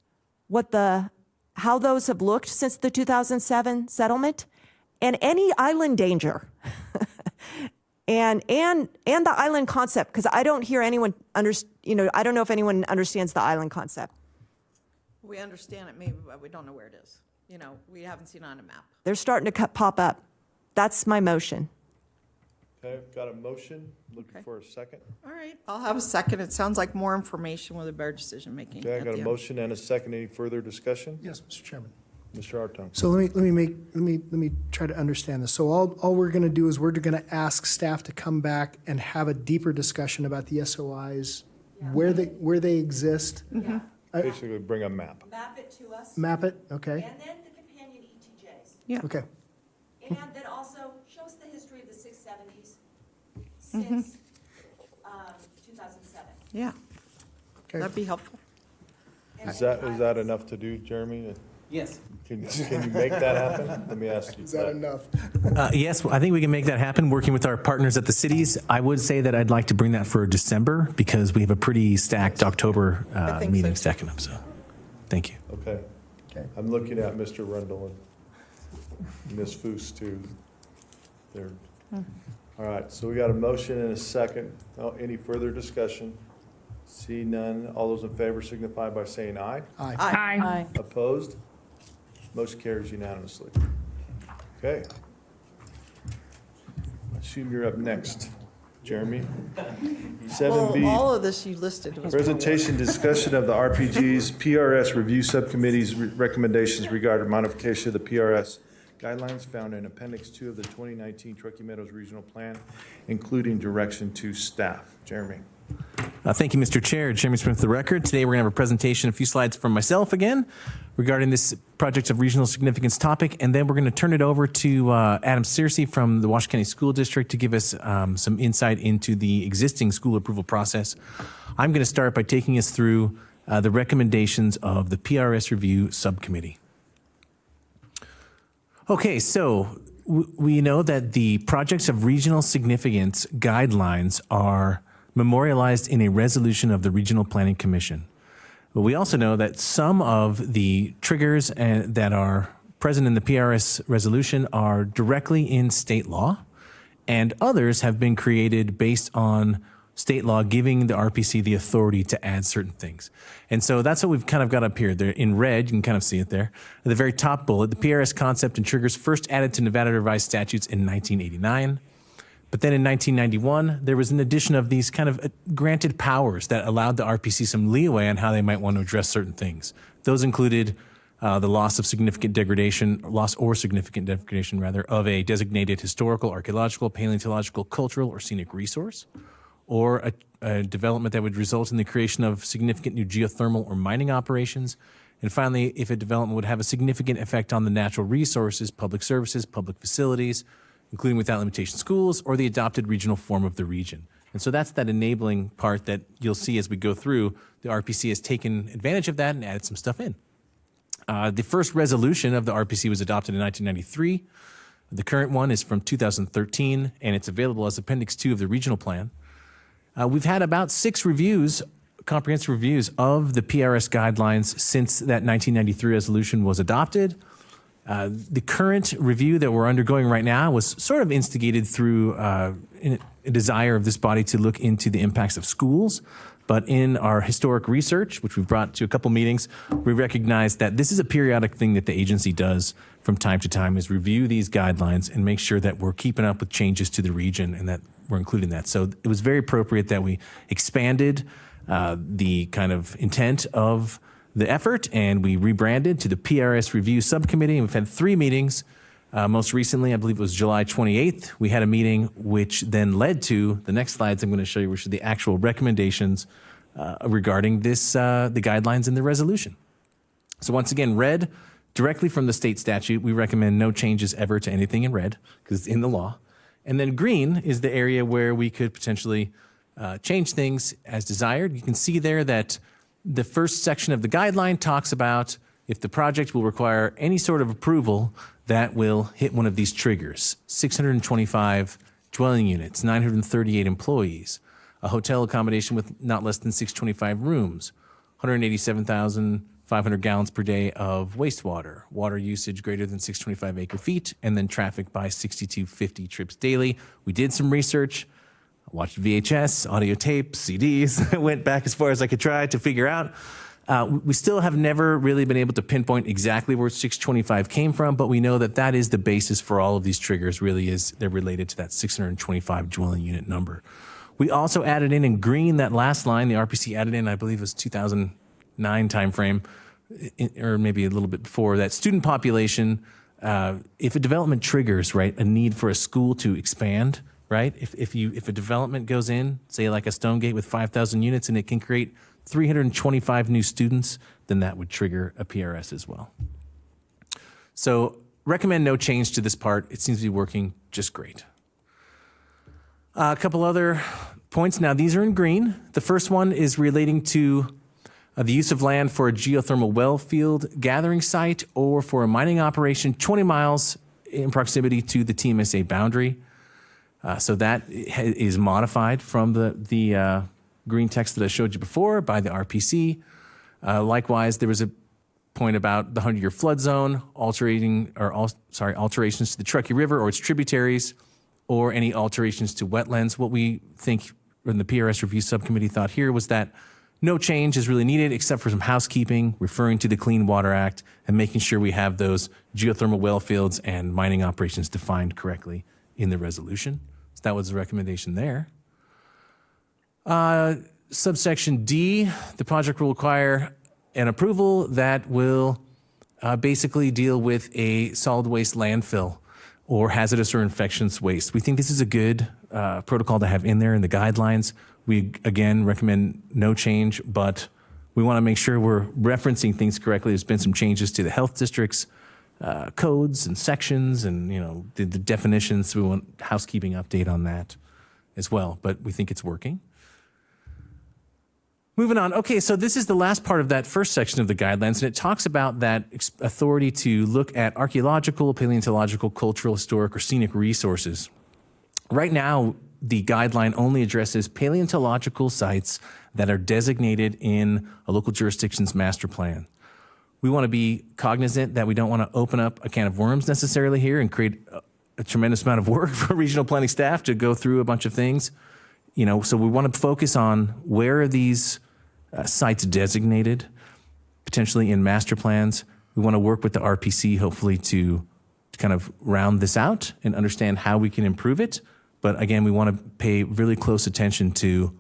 how those have looked since the 2007 settlement and any island danger. and the island concept, because I don't hear anyone I don't know if anyone understands the island concept. We understand it maybe, but we don't know where it is. We haven't seen it on a map. They're starting to pop up. That's my motion. Okay, got a motion, looking Okay. for a second. All right, I'll have a second. It sounds like more information with a better decision-making. Okay, I at got the a end. motion and a second. Any further discussion? Yes, Mr. Chairman. Mr. Arton? So let me try to understand this. So all we're going to do is we're going to ask staff to come back and have a deeper discussion about the SOIs, where they exist, Basically, bring a map. Map it to us, map it, okay? and then the companion ETJs. Yeah. Okay, And then also show us the history of the 670s since 2007. Yeah, okay. that'd be helpful. Is that enough to do, Jeremy? Yes. Can you make that happen? Let me ask you. Is that enough? Yes, I think we can make that happen working with our partners at the cities. I would say that I'd like to bring that for December because we have a pretty stacked October think meeting so. stacking up. So thank you. Okay. Okay. I'm looking at Mr. Rundle and Ms. Foos too. They're, all right, so we got a motion and a second. Any further discussion? See none. All those in favor signify by saying aye. Aye. Aye. Opposed? Motion carries unanimously. Okay. I assume you're up next, Jeremy. Well, 7B. all of this you listed was. Presentation, discussion of the RPG's PRS Review Subcommittee's recommendations regarding modification of the PRS guidelines found in Appendix 2 of the 2019 Truckee Meadows Regional Plan, including direction to staff. Jeremy. Thank you, Mr. Chair. Jeremy Smith, the record. Today we're going to have a presentation, a few slides from myself again regarding this project of regional significance topic, and then we're going to turn it over to Adam Searcy from the Washington County School District to give us some insight into the existing school approval process. I'm going to start by taking us through the recommendations of the PRS Review Subcommittee. Okay, so we know that the projects of regional significance guidelines are memorialized in a resolution of the Regional Planning Commission. But we also know that some of the triggers that are present in the PRS resolution are directly in state law, and others have been created based on state law giving the RPC the authority to add certain things. And so that's what we've kind of got up here. There in red, you can kind of see it there. At the very top bullet, the PRS concept and triggers first added to Nevada revised statutes in 1989. But then in 1991, there was an addition of these kind of granted powers that allowed the RPC some leeway on how they might want to address certain things. Those included the loss or significant degradation, rather, of a designated historical, archaeological, paleontological, cultural, or scenic resource, or a development that would result in the creation of significant new geothermal or mining operations. And finally, if a development would have a significant effect on the natural resources, public services, public facilities, including without limitation schools, or the adopted regional form of the region. And so that's that enabling part that you'll see as we go through. The RPC has taken advantage of that and added some stuff in. The first resolution of the RPC was adopted in 1993. The current one is from 2013, and it's available as Appendix 2 of the regional plan. We've had about 6 reviews, comprehensive reviews of the PRS guidelines since that 1993 resolution was adopted. The current review that we're undergoing right now was sort of instigated through a desire of this body to look into the impacts of schools. But in our historic research, which we've brought to a couple meetings, we recognize that this is a periodic thing that the agency does from time to time, is review these guidelines and make sure that we're keeping up with changes to the region and that we're including that. So it was very appropriate that we expanded the kind of intent of the effort, and we rebranded to the PRS Review Subcommittee. And we've had 3 meetings. Most recently, I believe it was July 28th, we had a meeting which then led to the next slides I'm going to show you, which are the actual recommendations regarding this, the guidelines and the resolution. So once again, red, directly from the state statute. We recommend no changes ever to anything in red because it's in the law. And then green is the area where we could potentially change things as desired. You can see there that the first section of the guideline talks about if the project will require any sort of approval that will hit one of these triggers: 625 dwelling units, 938 employees, a hotel accommodation with not less than 625 rooms, 187,500 gallons per day of wastewater, water usage greater than 625 acre feet, and then traffic by 6,250 trips daily. We did some research. I watched VHS, audio tape, CDs, went back as far as I could try to figure out. We still have never really been able to pinpoint exactly where 625 came from, but we know that that is the basis for all of these triggers, really is they're related to that 625 dwelling unit number. We also added in green that last line, the RPC added in, I believe it was 2009 timeframe, or maybe a little bit before, that student population, if a development triggers, right, a need for a school to expand, right? If a development goes in, say like a Stonegate with 5,000 units and it can create 325 new students, then that would trigger a PRS as well. So recommend no change to this part. It seems to be working just great. A couple other points. Now, these are in green. The first one is relating to the use of land for a geothermal well field gathering site or for a mining operation 20 miles in proximity to the TMSA boundary. So that is modified from the green text that I showed you before by the RPC. Likewise, there was a point about the 100-year flood zone, alterations to the Truckee River or its tributaries, or any alterations to wetlands. What we think in the PRS review subcommittee thought here was that no change is really needed except for some housekeeping, referring to the Clean Water Act and making sure we have those geothermal well fields and mining operations defined correctly in the resolution. So that was the recommendation there. Subsection D, the project will require an approval that will basically deal with a solid waste landfill or hazardous or infectious waste. We think this is a good protocol to have in there in the guidelines. We, again, recommend no change, but we want to make sure we're referencing things correctly. There's been some changes to the health district's codes and sections and, the definitions. We want housekeeping update on that as well, but we think it's working. Moving on. Okay, so this is the last part of that first section of the guidelines, and it talks about that authority to look at archaeological, paleontological, cultural, historic, or scenic resources. Right now, the guideline only addresses paleontological sites that are designated in a local jurisdiction's master plan. We want to be cognizant that we don't want to open up a can of worms necessarily here and create a tremendous amount of work for regional planning staff to go through a bunch of things. So we want to focus on where are these sites designated, potentially in master plans. We want to work with the RPC, hopefully, to kind of round this out and understand how we can improve it. But again, we want to pay really close attention to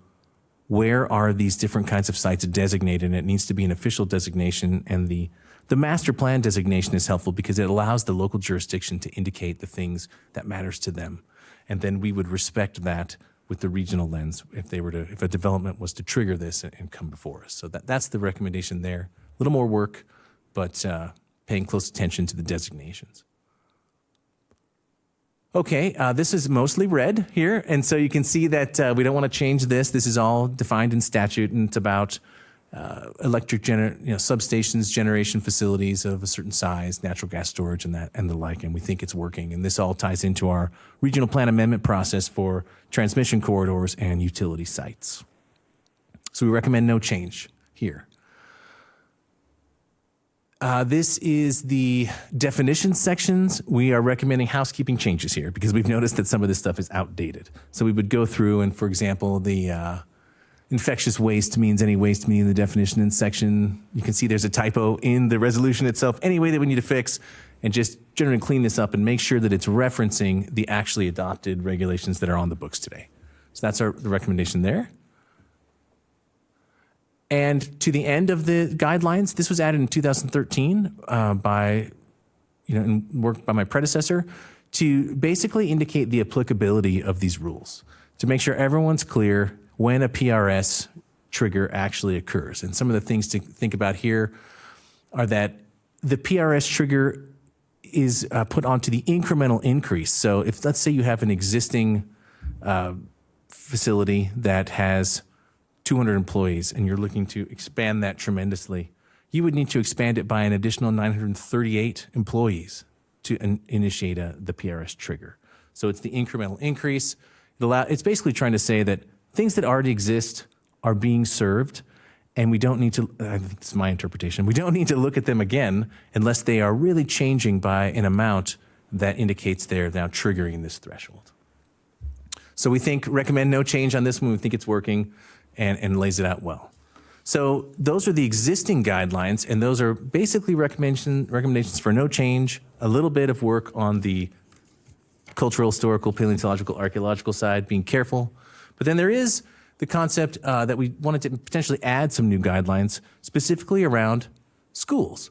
where are these different kinds of sites designated, and it needs to be an official designation. And the master plan designation is helpful because it allows the local jurisdiction to indicate the things that matters to them. And then we would respect that with the regional lens if a development was to trigger this and come before us. So that's the recommendation there. A little more work, but paying close attention to the designations. Okay, this is mostly red here, and so you can see that we don't want to change this. This is all defined in statute, and it's about electric substations, generation facilities of a certain size, natural gas storage, and the like. And we think it's working. And this all ties into our regional plan amendment process for transmission corridors and utility sites. So we recommend no change here. This is the definition sections. We are recommending housekeeping changes here because we've noticed that some of this stuff is outdated. So we would go through and, for example, the infectious waste means any waste meaning the definition in section. You can see there's a typo in the resolution itself anyway that we need to fix, and just generally clean this up and make sure that it's referencing the actually adopted regulations that are on the books today. So that's the recommendation there. And to the end of the guidelines, this was added in 2013 and worked by my predecessor to basically indicate the applicability of these rules, to make sure everyone's clear when a PRS trigger actually occurs. And some of the things to think about here are that the PRS trigger is put onto the incremental increase. So if, let's say you have an existing facility that has 200 employees and you're looking to expand that tremendously, you would need to expand it by an additional 938 employees to initiate the PRS trigger. So it's the incremental increase. It's basically trying to say that things that already exist are being served, and we don't need to, I think it's my interpretation, we don't need to look at them again unless they are really changing by an amount that indicates they're now triggering this threshold. So we recommend no change on this one. We think it's working and lays it out well. So those are the existing guidelines, and those are basically recommendations for no change, a little bit of work on the cultural, historical, paleontological, archaeological side, being careful. But then there is the concept that we wanted to potentially add some new guidelines, specifically around schools.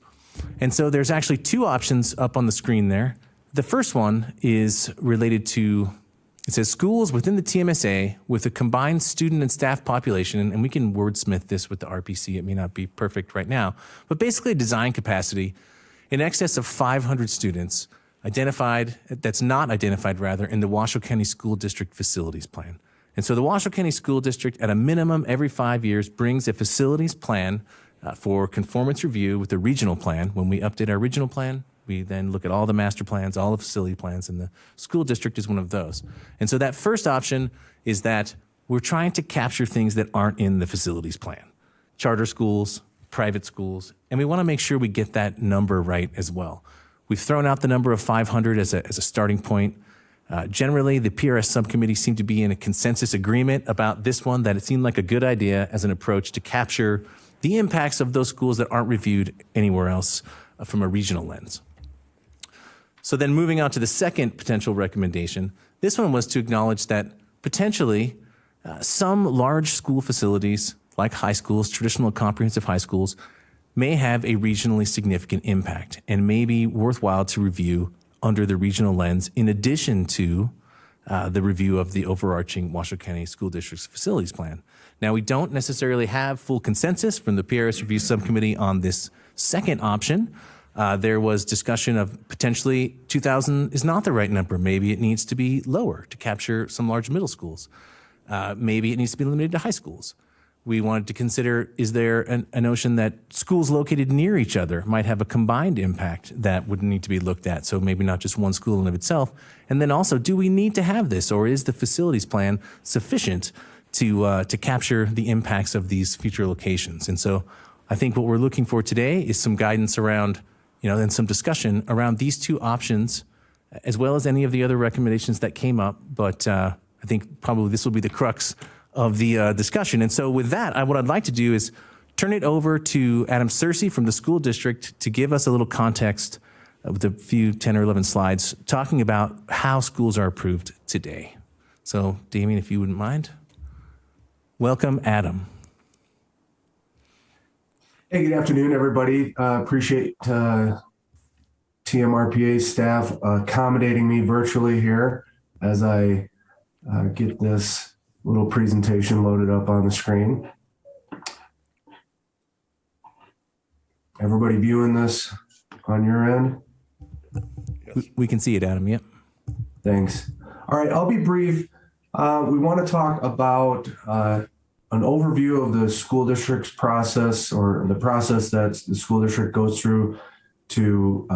And so there's actually two options up on the screen there. The first one is related to, it says schools within the TMSA with a combined student and staff population, and we can wordsmith this with the RPC, it may not be perfect right now, but basically a design capacity in excess of 500 students that's not identified in the Washoe County School District Facilities Plan. And so the Washoe County School District, at a minimum every 5 years, brings a facilities plan for conformance review with the regional plan. When we update our regional plan, we then look at all the master plans, all the facility plans, and the school district is one of those. And so that first option is that we're trying to capture things that aren't in the facilities plan. Charter schools, private schools, and we want to make sure we get that number right as well. We've thrown out the number of 500 as a starting point. Generally, the PRS subcommittee seemed to be in a consensus agreement about this one, that it seemed like a good idea as an approach to capture the impacts of those schools that aren't reviewed anywhere else from a regional lens. So then moving on to the second potential recommendation, this one was to acknowledge that potentially some large school facilities, like high schools, traditional comprehensive high schools, may have a regionally significant impact and may be worthwhile to review under the regional lens, in addition to the review of the overarching Washoe County School District's facilities plan. Now, we don't necessarily have full consensus from the PRS Review Subcommittee on this second option. There was discussion of potentially 2,000 is not the right number. Maybe it needs to be lower to capture some large middle schools. Maybe it needs to be limited to high schools. We wanted to consider, is there a notion that schools located near each other might have a combined impact that would need to be looked at? So maybe not just one school in and of itself. And then also, do we need to have this, or is the facilities plan sufficient to capture the impacts of these future locations? And so I think what we're looking for today is some guidance around, and some discussion around these two options, as well as any of the other recommendations that came up. But I think probably this will be the crux of the discussion. And so with that, what I'd like to do is turn it over to Adam Searcy from the school district to give us a little context with a few 10 or 11 slides talking about how schools are approved today. So Damien, if you wouldn't mind. Welcome, Adam. Hey, good afternoon, everybody. Appreciate TMRPA staff accommodating me virtually here as I get this little presentation loaded up on the screen. Everybody viewing this on your end? We can see it, Adam. Yep. Thanks. All right, I'll be brief. We want to talk about an overview of the school district's process, or the process that the school district goes through to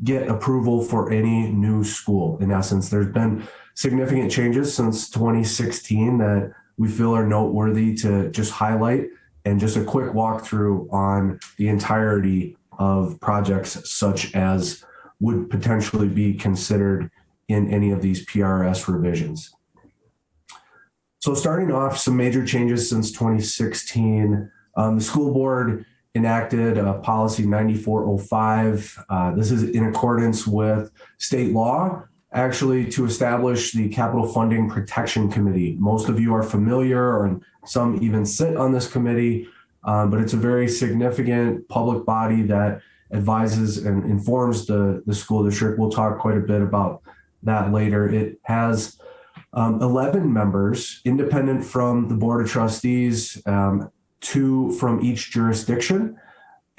get approval for any new school. In essence, there's been significant changes since 2016 that we feel are noteworthy to just highlight, and just a quick walkthrough on the entirety of projects such as would potentially be considered in any of these PRS revisions. So starting off, some major changes since 2016. The school board enacted policy 9405. This is in accordance with state law, actually, to establish the Capital Funding Protection Committee. Most of you are familiar, or some even sit on this committee, but it's a very significant public body that advises and informs the school district. We'll talk quite a bit about that later. It has 11 members, independent from the Board of Trustees, 2 from each jurisdiction.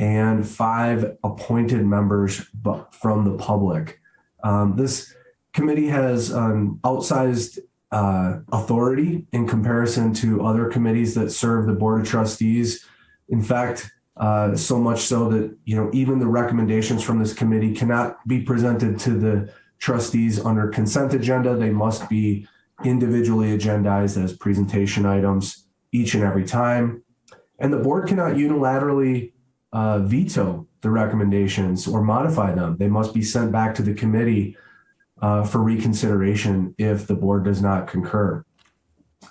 and 5 appointed members from the public. This committee has outsized authority in comparison to other committees that serve the Board of Trustees. In fact, so much so that even the recommendations from this committee cannot be presented to the trustees under consent agenda. They must be individually agendized as presentation items each and every time. And the board cannot unilaterally veto the recommendations or modify them. They must be sent back to the committee for reconsideration if the board does not concur.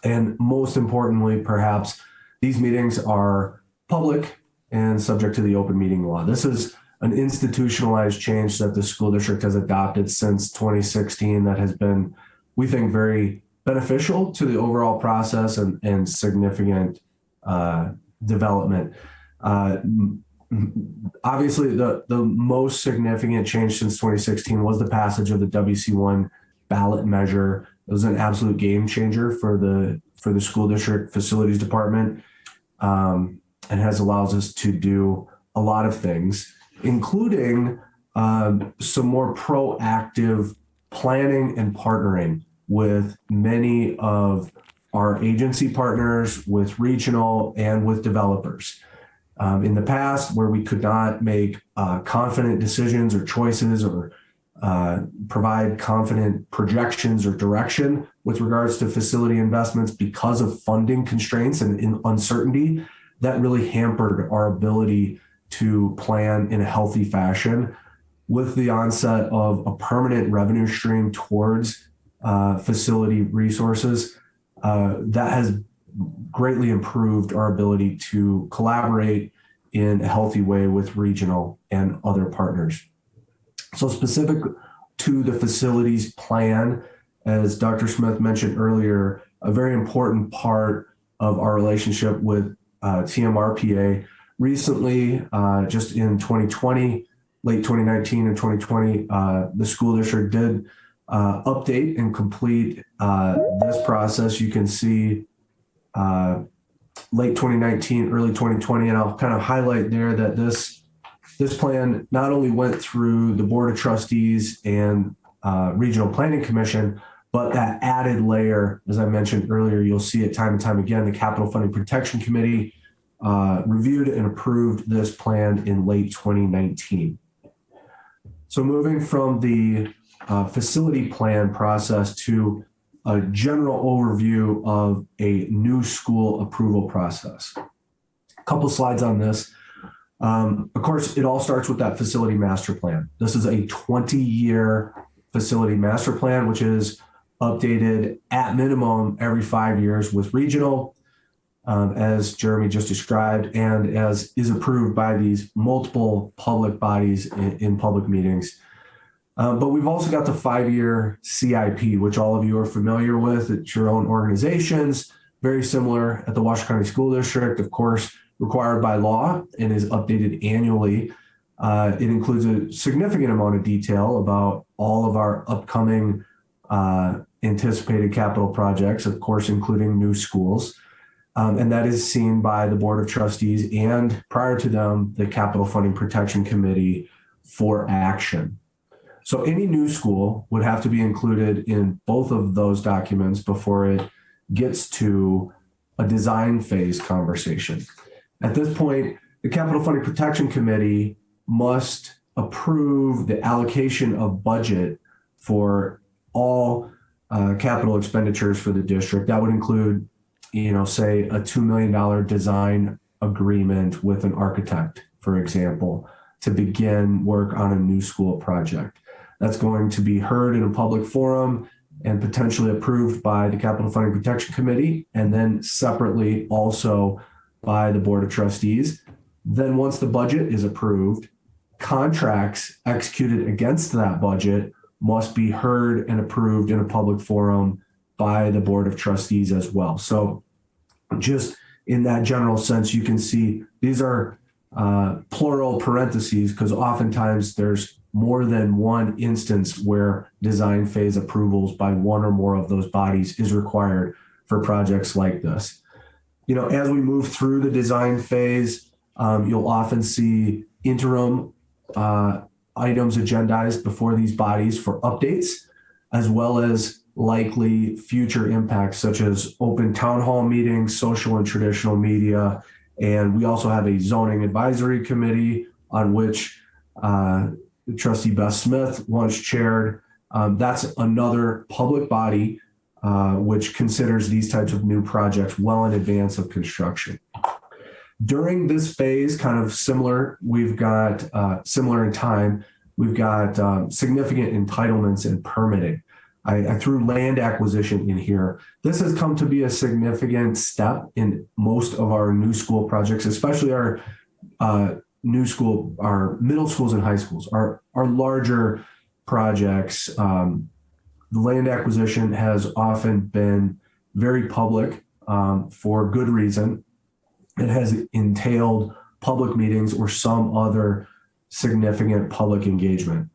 And most importantly, perhaps, these meetings are public and subject to the open meeting law. This is an institutionalized change that the school district has adopted since 2016 that has been, we think, very beneficial to the overall process and significant development. Obviously, the most significant change since 2016 was the passage of the WC1 ballot measure. It was an absolute game changer for the school district facilities department, and allows us to do a lot of things, including some more proactive planning and partnering with many of our agency partners, with regional and with developers. In the past, where we could not make confident decisions or choices or provide confident projections or direction with regards to facility investments because of funding constraints and uncertainty, that really hampered our ability to plan in a healthy fashion. With the onset of a permanent revenue stream towards facility resources, that has greatly improved our ability to collaborate in a healthy way with regional and other partners. So specific to the facilities plan, as Dr. Smith mentioned earlier, a very important part of our relationship with TMRPA. Recently, just in 2020, late 2019 and 2020, the school district did update and complete this process. You can see late 2019, early 2020, and I'll kind of highlight there that this plan not only went through the Board of Trustees and Regional Planning Commission, but that added layer, as I mentioned earlier, you'll see it time and time again, the Capital Funding Protection Committee reviewed and approved this plan in late 2019. So moving from the facility plan process to a general overview of a new school approval process. A couple slides on this. Of course, it all starts with that facility master plan. This is a 20-year facility master plan, which is updated at minimum every 5 years with regional, as Jeremy just described, and as is approved by these multiple public bodies in public meetings. But we've also got the 5-year CIP, which all of you are familiar with at your own organizations, very similar at the Washoe County School District, of course, required by law and is updated annually. It includes a significant amount of detail about all of our upcoming anticipated capital projects, of course, including new schools. And that is seen by the Board of Trustees and, prior to them, the Capital Funding Protection Committee for action. So any new school would have to be included in both of those documents before it gets to a design phase conversation. At this point, the Capital Funding Protection Committee must approve the allocation of budget for all capital expenditures for the district. That would include, say a $2 million design agreement with an architect, for example, to begin work on a new school project. That's going to be heard in a public forum and potentially approved by the Capital Funding Protection Committee, and then separately also by the Board of Trustees. Then once the budget is approved, contracts executed against that budget must be heard and approved in a public forum by the Board of Trustees as well. So just in that general sense, you can see these are plural parentheses because oftentimes there's more than one instance where design phase approvals by one or more of those bodies is required for projects like this. As we move through the design phase, you'll often see interim items agendized before these bodies for updates, as well as likely future impacts such as open town hall meetings, social and traditional media. And we also have a zoning advisory committee on which Trustee Beth Smith once chaired. That's another public body which considers these types of new projects well in advance of construction. During this phase, kind of similar, we've got similar in time, we've got significant entitlements and permitting. I threw land acquisition in here. This has come to be a significant step in most of our new school projects, especially our new school, our middle schools and high schools, our larger projects. The land acquisition has often been very public for good reason. It has entailed public meetings or some other significant public engagement.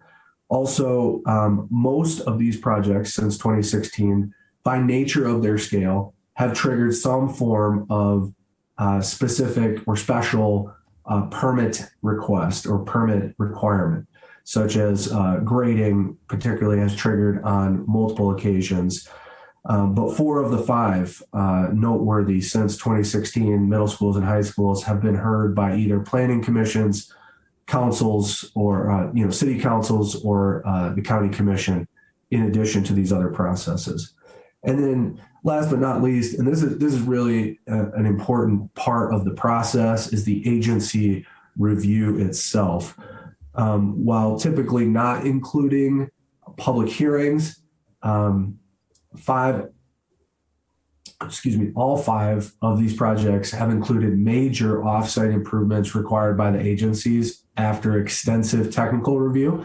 Also, most of these projects since 2016, by nature of their scale, have triggered some form of specific or special permit request or permit requirement, such as grading particularly has triggered on multiple occasions. But 4 of the 5 noteworthy since 2016 middle schools and high schools have been heard by either planning commissions, councils, or city councils, or the county commission, in addition to these other processes. And then last but not least, and this is really an important part of the process, is the agency review itself. While typically not including public hearings, all 5 of these projects have included major offsite improvements required by the agencies after extensive technical review,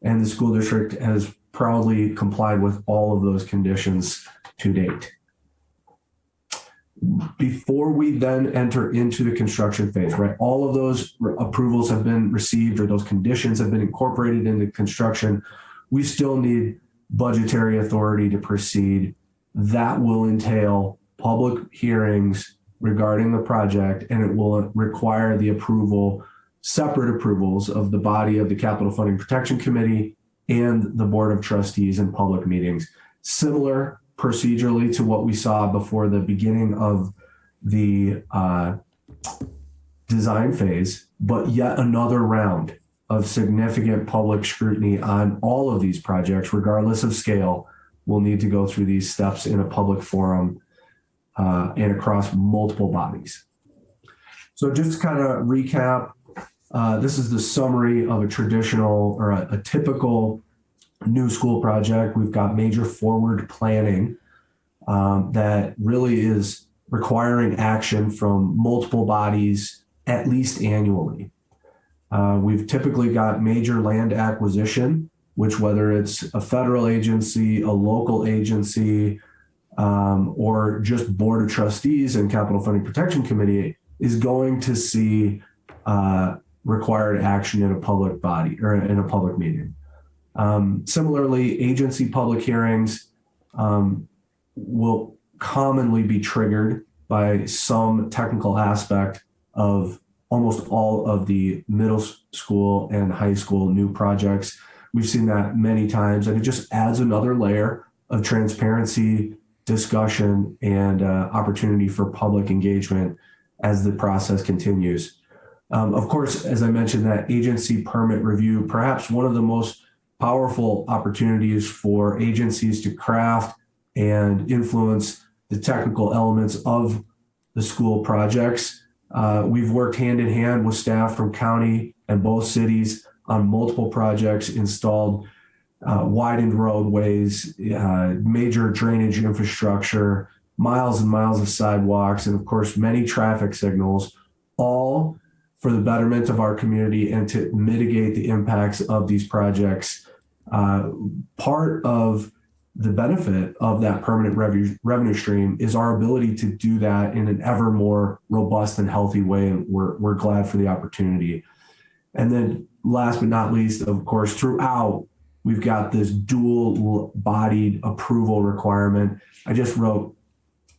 and the school district has proudly complied with all of those conditions to date. Before we then enter into the construction phase, right, all of those approvals have been received or those conditions have been incorporated into construction, we still need budgetary authority to proceed. That will entail public hearings regarding the project, and it will require the separate approvals of the body of the Capital Funding Protection Committee and the Board of Trustees in public meetings. Similar procedurally to what we saw before the beginning of the design phase, but yet another round of significant public scrutiny on all of these projects, regardless of scale, will need to go through these steps in a public forum and across multiple bodies. So just to kind of recap, this is the summary of a traditional or a typical new school project. We've got major forward planning that really is requiring action from multiple bodies at least annually. We've typically got major land acquisition, which whether it's a federal agency, a local agency, or just Board of Trustees and Capital Funding Protection Committee, is going to see required action in a public body or in a public meeting. Similarly, agency public hearings will commonly be triggered by some technical aspect of almost all of the middle school and high school new projects. We've seen that many times, and it just adds another layer of transparency, discussion, and opportunity for public engagement as the process continues. Of course, as I mentioned, that agency permit review, perhaps one of the most powerful opportunities for agencies to craft and influence the technical elements of the school projects. We've worked hand in hand with staff from county and both cities on multiple projects, installed widened roadways, major drainage infrastructure, miles and miles of sidewalks, and of course, many traffic signals, all for the betterment of our community and to mitigate the impacts of these projects. Part of the benefit of that permanent revenue stream is our ability to do that in an ever more robust and healthy way, and we're glad for the opportunity. And then last but not least, of course, throughout, we've got this dual-bodied approval requirement. I just wrote,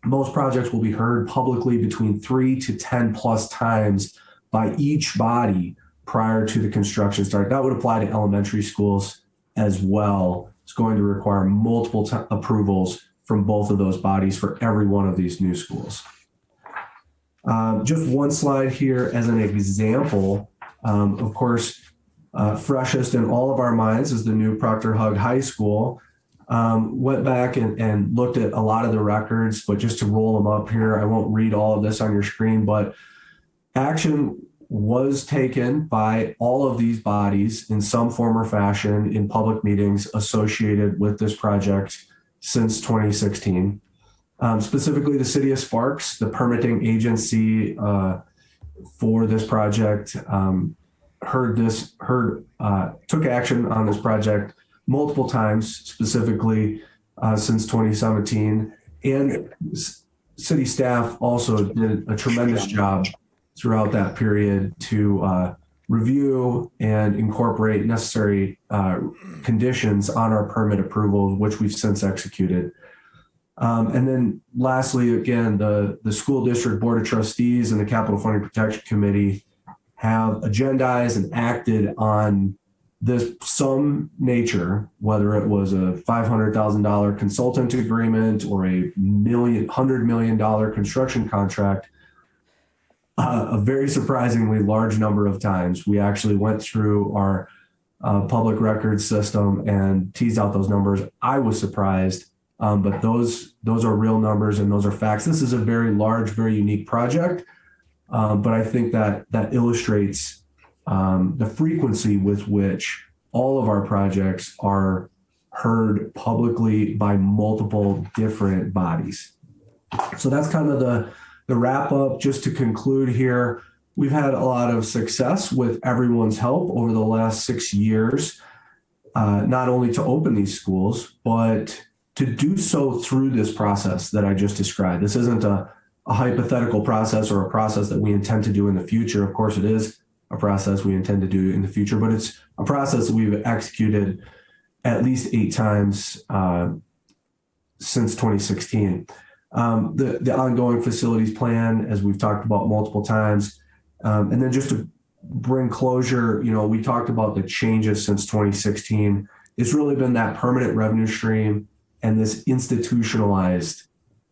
most projects will be heard publicly between 3 to 10 plus times by each body prior to the construction start. That would apply to elementary schools as well. It's going to require multiple approvals from both of those bodies for every one of these new schools. Just one slide here as an example. Of course, freshest in all of our minds is the new Proctor Hug High School. Went back and looked at a lot of the records, but just to roll them up here, I won't read all of this on your screen, but action was taken by all of these bodies in some form or fashion in public meetings associated with this project since 2016. Specifically, the City of Sparks, the permitting agency for this project, took action on this project multiple times, specifically since 2017. And city staff also did a tremendous job throughout that period to review and incorporate necessary conditions on our permit approval, which we've since executed. And then lastly, again, the school district board of trustees and the Capital Funding Protection Committee have agendized and acted on this some nature, whether it was a $500,000 consultant agreement or a $100 million construction contract. A very surprisingly large number of times, we actually went through our public records system and teased out those numbers. I was surprised, but those are real numbers and those are facts. This is a very large, very unique project, but I think that illustrates the frequency with which all of our projects are heard publicly by multiple different bodies. So that's kind of the wrap up. Just to conclude here, we've had a lot of success with everyone's help over the last 6 years, not only to open these schools, but to do so through this process that I just described. This isn't a hypothetical process or a process that we intend to do in the future. Of course, it is a process we intend to do in the future, but it's a process that we've executed at least 8 times since 2016. The ongoing facilities plan, as we've talked about multiple times, and then just to bring closure, we talked about the changes since 2016. It's really been that permanent revenue stream and this institutionalized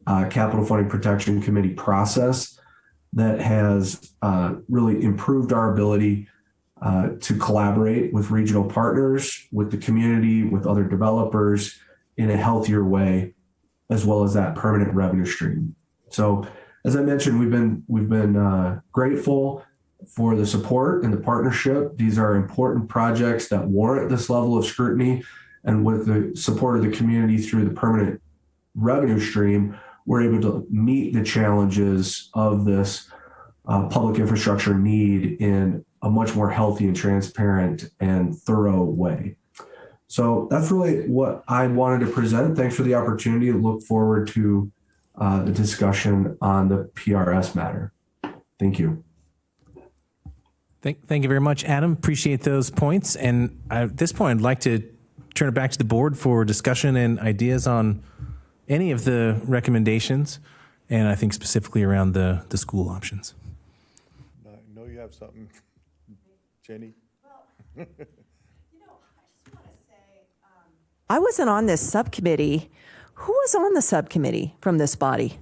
Capital Funding Protection Committee process that has really improved our ability to collaborate with regional partners, with the community, with other developers in a healthier way, as well as that permanent revenue stream. So, as I mentioned, we've been grateful for the support and the partnership. These are important projects that warrant this level of scrutiny, and with the support of the community through the permanent revenue stream, we're able to meet the challenges of this public infrastructure need in a much more healthy and transparent and thorough way. So that's really what I wanted to present. Thanks for the opportunity. Look forward to the discussion on the PRS matter. Thank you. Thank you very much, Adam. Appreciate those points. And at this point, I'd like to turn it back to the board for discussion and ideas on any of the recommendations, and I think specifically around the school options. I know you have something, Jenny. I wasn't on this subcommittee. Who was on the subcommittee from this body?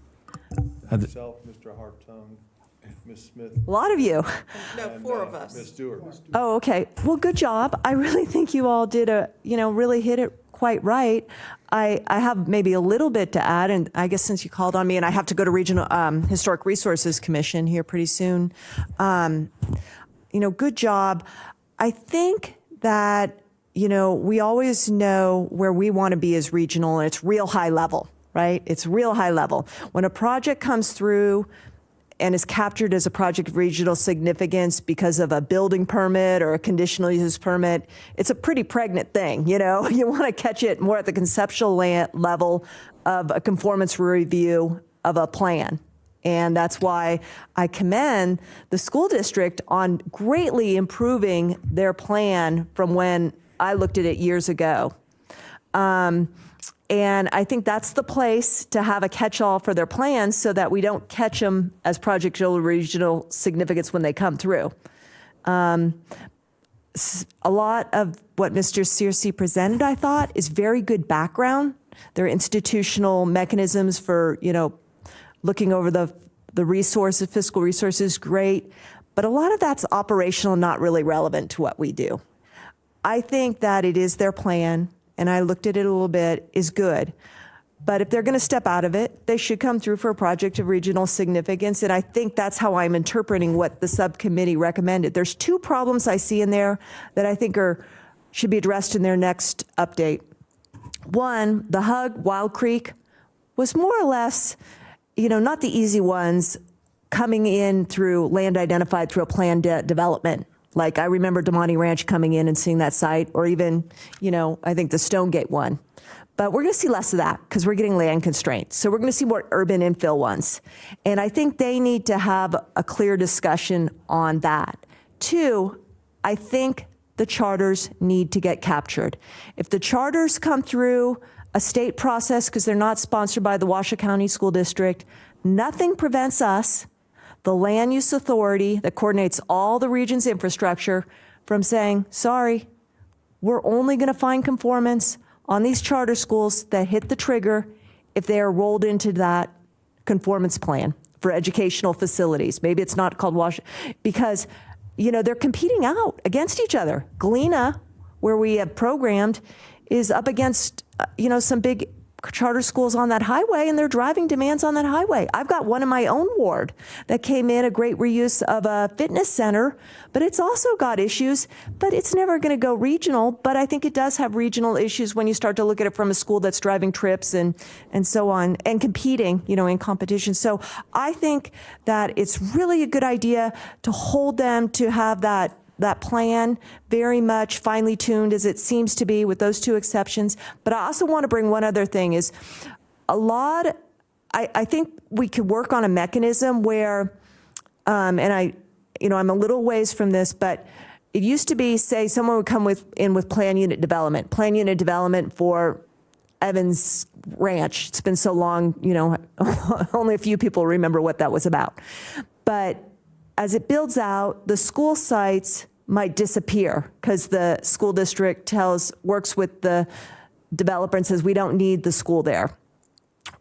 Myself, Mr. Hartung, Ms. Smith. A lot of you. No, 4 of us. Ms. Stewart. Oh, okay. Well, good job. I really think you all did really hit it quite right. I have maybe a little bit to add, and I guess since you called on me, and I have to go to Regional Historic Resources Commission here pretty soon. Good job. I think that, we always know where we want to be as regional, and it's real high level, right? It's real high level. When a project comes through and is captured as a project of regional significance because of a building permit or a conditional use permit, it's a pretty pregnant thing, You want to catch it more at the conceptual level of a conformance review of a plan. And that's why I commend the school district on greatly improving their plan from when I looked at it years ago. And I think that's the place to have a catch-all for their plans so that we don't catch them as project of regional significance when they come through. A lot of what Mr. Searcy presented, I thought, is very good background. There are institutional mechanisms for, looking over the resources, fiscal resources, great. But a lot of that's operational, not really relevant to what we do. I think that it is their plan, and I looked at it a little bit, is good. But if they're going to step out of it, they should come through for a project of regional significance. And I think that's how I'm interpreting what the subcommittee recommended. There's two problems I see in there that I think should be addressed in their next update. One, the Hug Wild Creek was more or less, not the easy ones coming in through land identified through a planned development. Like I remember Damani Ranch coming in and seeing that site, or even, I think the Stonegate one. But we're going to see less of that because we're getting land constraints. So we're going to see more urban infill ones. And I think they need to have a clear discussion on that. Two, I think the charters need to get captured. If the charters come through a state process because they're not sponsored by the Washoe County School District, nothing prevents us, the land use authority that coordinates all the region's infrastructure, from saying, sorry, we're only going to find conformance on these charter schools that hit the trigger if they are rolled into that conformance plan for educational facilities. Maybe it's not called because, they're competing out against each other. Galena, where we have programmed, is up against, some big charter schools on that highway, and they're driving demands on that highway. I've got one in my own ward that came in, a great reuse of a fitness center, but it's also got issues, but it's never going to go regional. But I think it does have regional issues when you start to look at it from a school that's driving trips and so on, and competing, in competition. So I think that it's really a good idea to hold them to have that plan very much finely tuned as it seems to be with those two exceptions. But I also want to bring one other thing is I think we could work on a mechanism where, and I'm a little ways from this, but it used to be, say, someone would come in with plan unit development for Evans Ranch. It's been so long, only a few people remember what that was about. But as it builds out, the school sites might disappear because the school district works with the developer and says, we don't need the school there.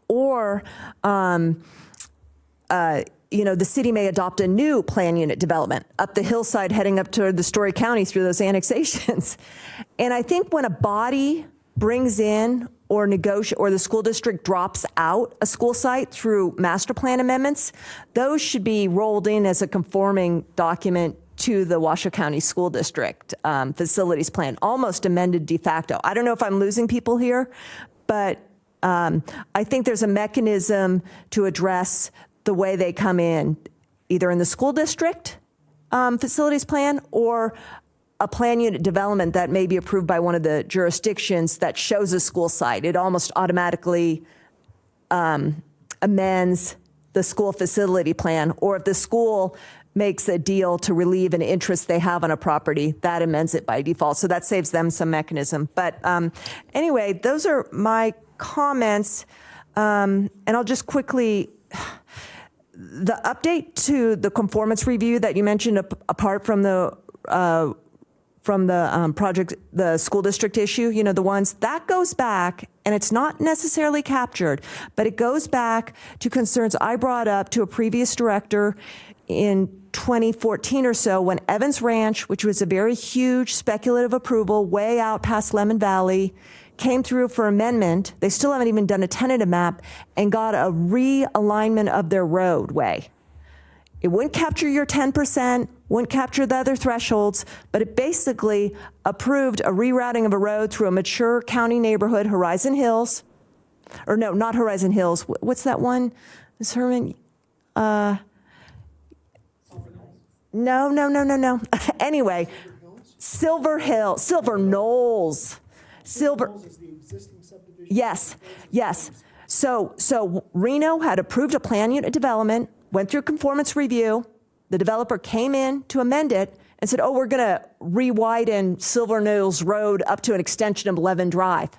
Or, the city may adopt a new plan unit development up the hillside heading up toward the Story County through those annexations. And I think when a body brings in or the school district drops out a school site through master plan amendments, those should be rolled in as a conforming document to the Washoe County School District facilities plan, almost amended de facto. I don't know if I'm losing people here, but I think there's a mechanism to address the way they come in, either in the school district facilities plan or a plan unit development that may be approved by one of the jurisdictions that shows a school site. It almost automatically amends the school facility plan. Or if the school makes a deal to relieve an interest they have on a property, that amends it by default. So that saves them some mechanism. But anyway, those are my comments. And I'll just quickly, the update to the conformance review that you mentioned, apart from the project, the school district issue, the ones that goes back, and it's not necessarily captured, but it goes back to concerns I brought up to a previous director in 2014 or so when Evans Ranch, which was a very huge speculative approval way out past Lemon Valley, came through for amendment. They still haven't even done a tentative map and got a realignment of their roadway. It wouldn't capture your 10%, wouldn't capture the other thresholds, but it basically approved a rerouting of a road through a mature county neighborhood, Horizon Hills, or no, not Horizon Hills. What's that one, Ms. Herman? No. Anyway, Silver Knolls. Yes. So Reno had approved a plan unit development, went through conformance review. The developer came in to amend it and said, we're going to re-widen Silver Knolls Road up to an extension of Levin Drive.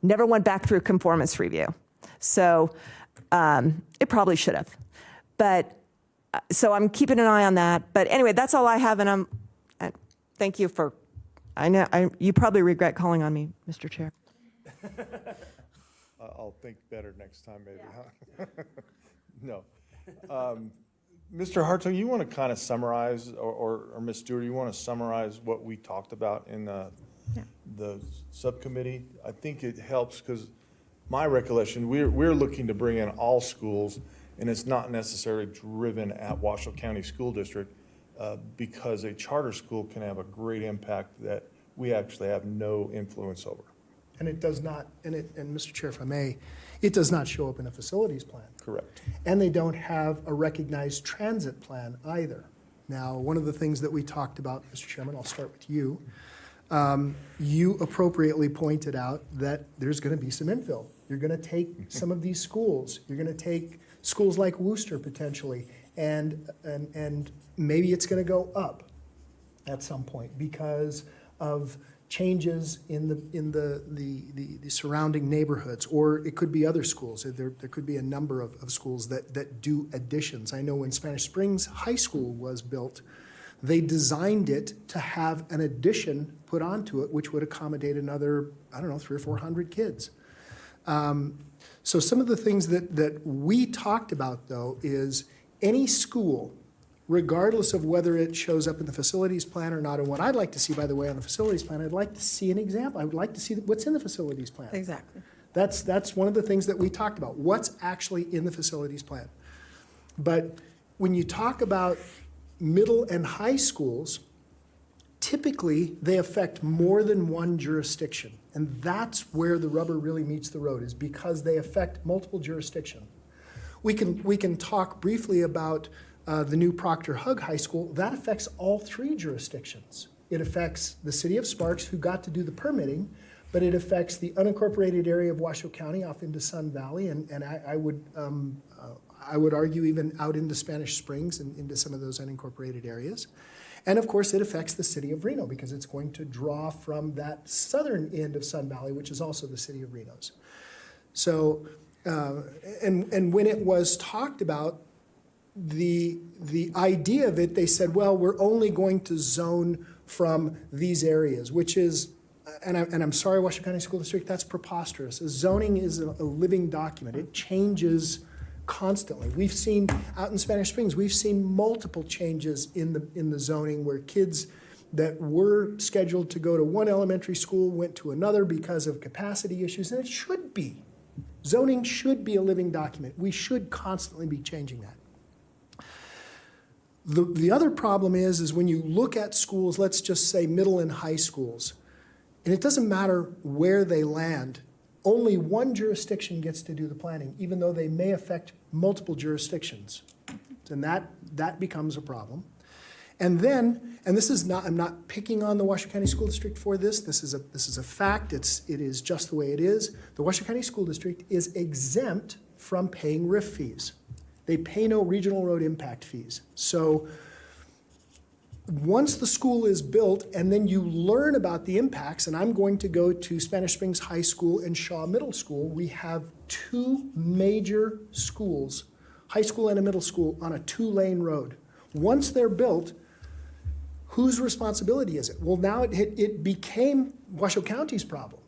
never went back through conformance review. So it probably should have. But so I'm keeping an eye on that. But anyway, that's all I have. And thank you for, I know you probably regret calling on me, Mr. Chair. I'll think better next time, maybe, huh? No. Mr. Hartung, you want to kind of summarize, or Ms. Stewart, you want to summarize what we talked about in the subcommittee? I think it helps because my recollection, we're looking to bring in all schools, and it's not necessarily driven at Washoe County School District because a charter school can have a great impact that we actually have no influence over. And it does not, and Mr. Chair, if I may, it does not show up in a facilities plan. Correct. And they don't have a recognized transit plan either. Now, one of the things that we talked about, Mr. Chairman, I'll start with you. You appropriately pointed out that there's going to be some infill. You're going to take some of these schools. You're going to take schools like Worcester potentially, and maybe it's going to go up at some point because of changes in the surrounding neighborhoods, or it could be other schools. There could be a number of schools that do additions. I know when Spanish Springs High School was built, they designed it to have an addition put onto it, which would accommodate another, 300 or 400 kids. So some of the things that we talked about, though, is any school, regardless of whether it shows up in the facilities plan or not. And what I'd like to see, by the way, on the facilities plan, I'd like to see an example. I would like to see what's in the facilities plan. Exactly. That's one of the things that we talked about. What's actually in the facilities plan? But when you talk about middle and high schools, typically they affect more than one jurisdiction. And that's where the rubber really meets the road, is because they affect multiple jurisdictions. We can talk briefly about the new Proctor Hug High School. That affects all three jurisdictions. It affects the city of Sparks, who got to do the permitting, but it affects the unincorporated area of Washoe County off into Sun Valley, and I would argue even out into Spanish Springs and into some of those unincorporated areas. And of course, it affects the city of Reno because it's going to draw from that southern end of Sun Valley, which is also the city of Reno's. So, and when it was talked about, the idea of it, they said, well, we're only going to zone from these areas, which is, and I'm sorry, Washoe County School District, that's preposterous. Zoning is a living document. It changes constantly. We've seen out in Spanish Springs, we've seen multiple changes in the zoning where kids that were scheduled to go to one elementary school went to another because of capacity issues, and it should be. Zoning should be a living document. We should constantly be changing that. The other problem is when you look at schools, let's just say middle and high schools, and it doesn't matter where they land, only one jurisdiction gets to do the planning, even though they may affect multiple jurisdictions. And that becomes a problem. And then, and this is not, I'm not picking on the Washoe County School District for this. This is a fact. It is just the way it is. The Washoe County School District is exempt from paying RIF fees. They pay no regional road impact fees. So once the school is built and then you learn about the impacts, and I'm going to go to Spanish Springs High School and Shaw Middle School, we have two major schools, high school and a middle school, on a 2-lane road. Once they're built, whose responsibility is it? Well, now it became Washoe County's problem.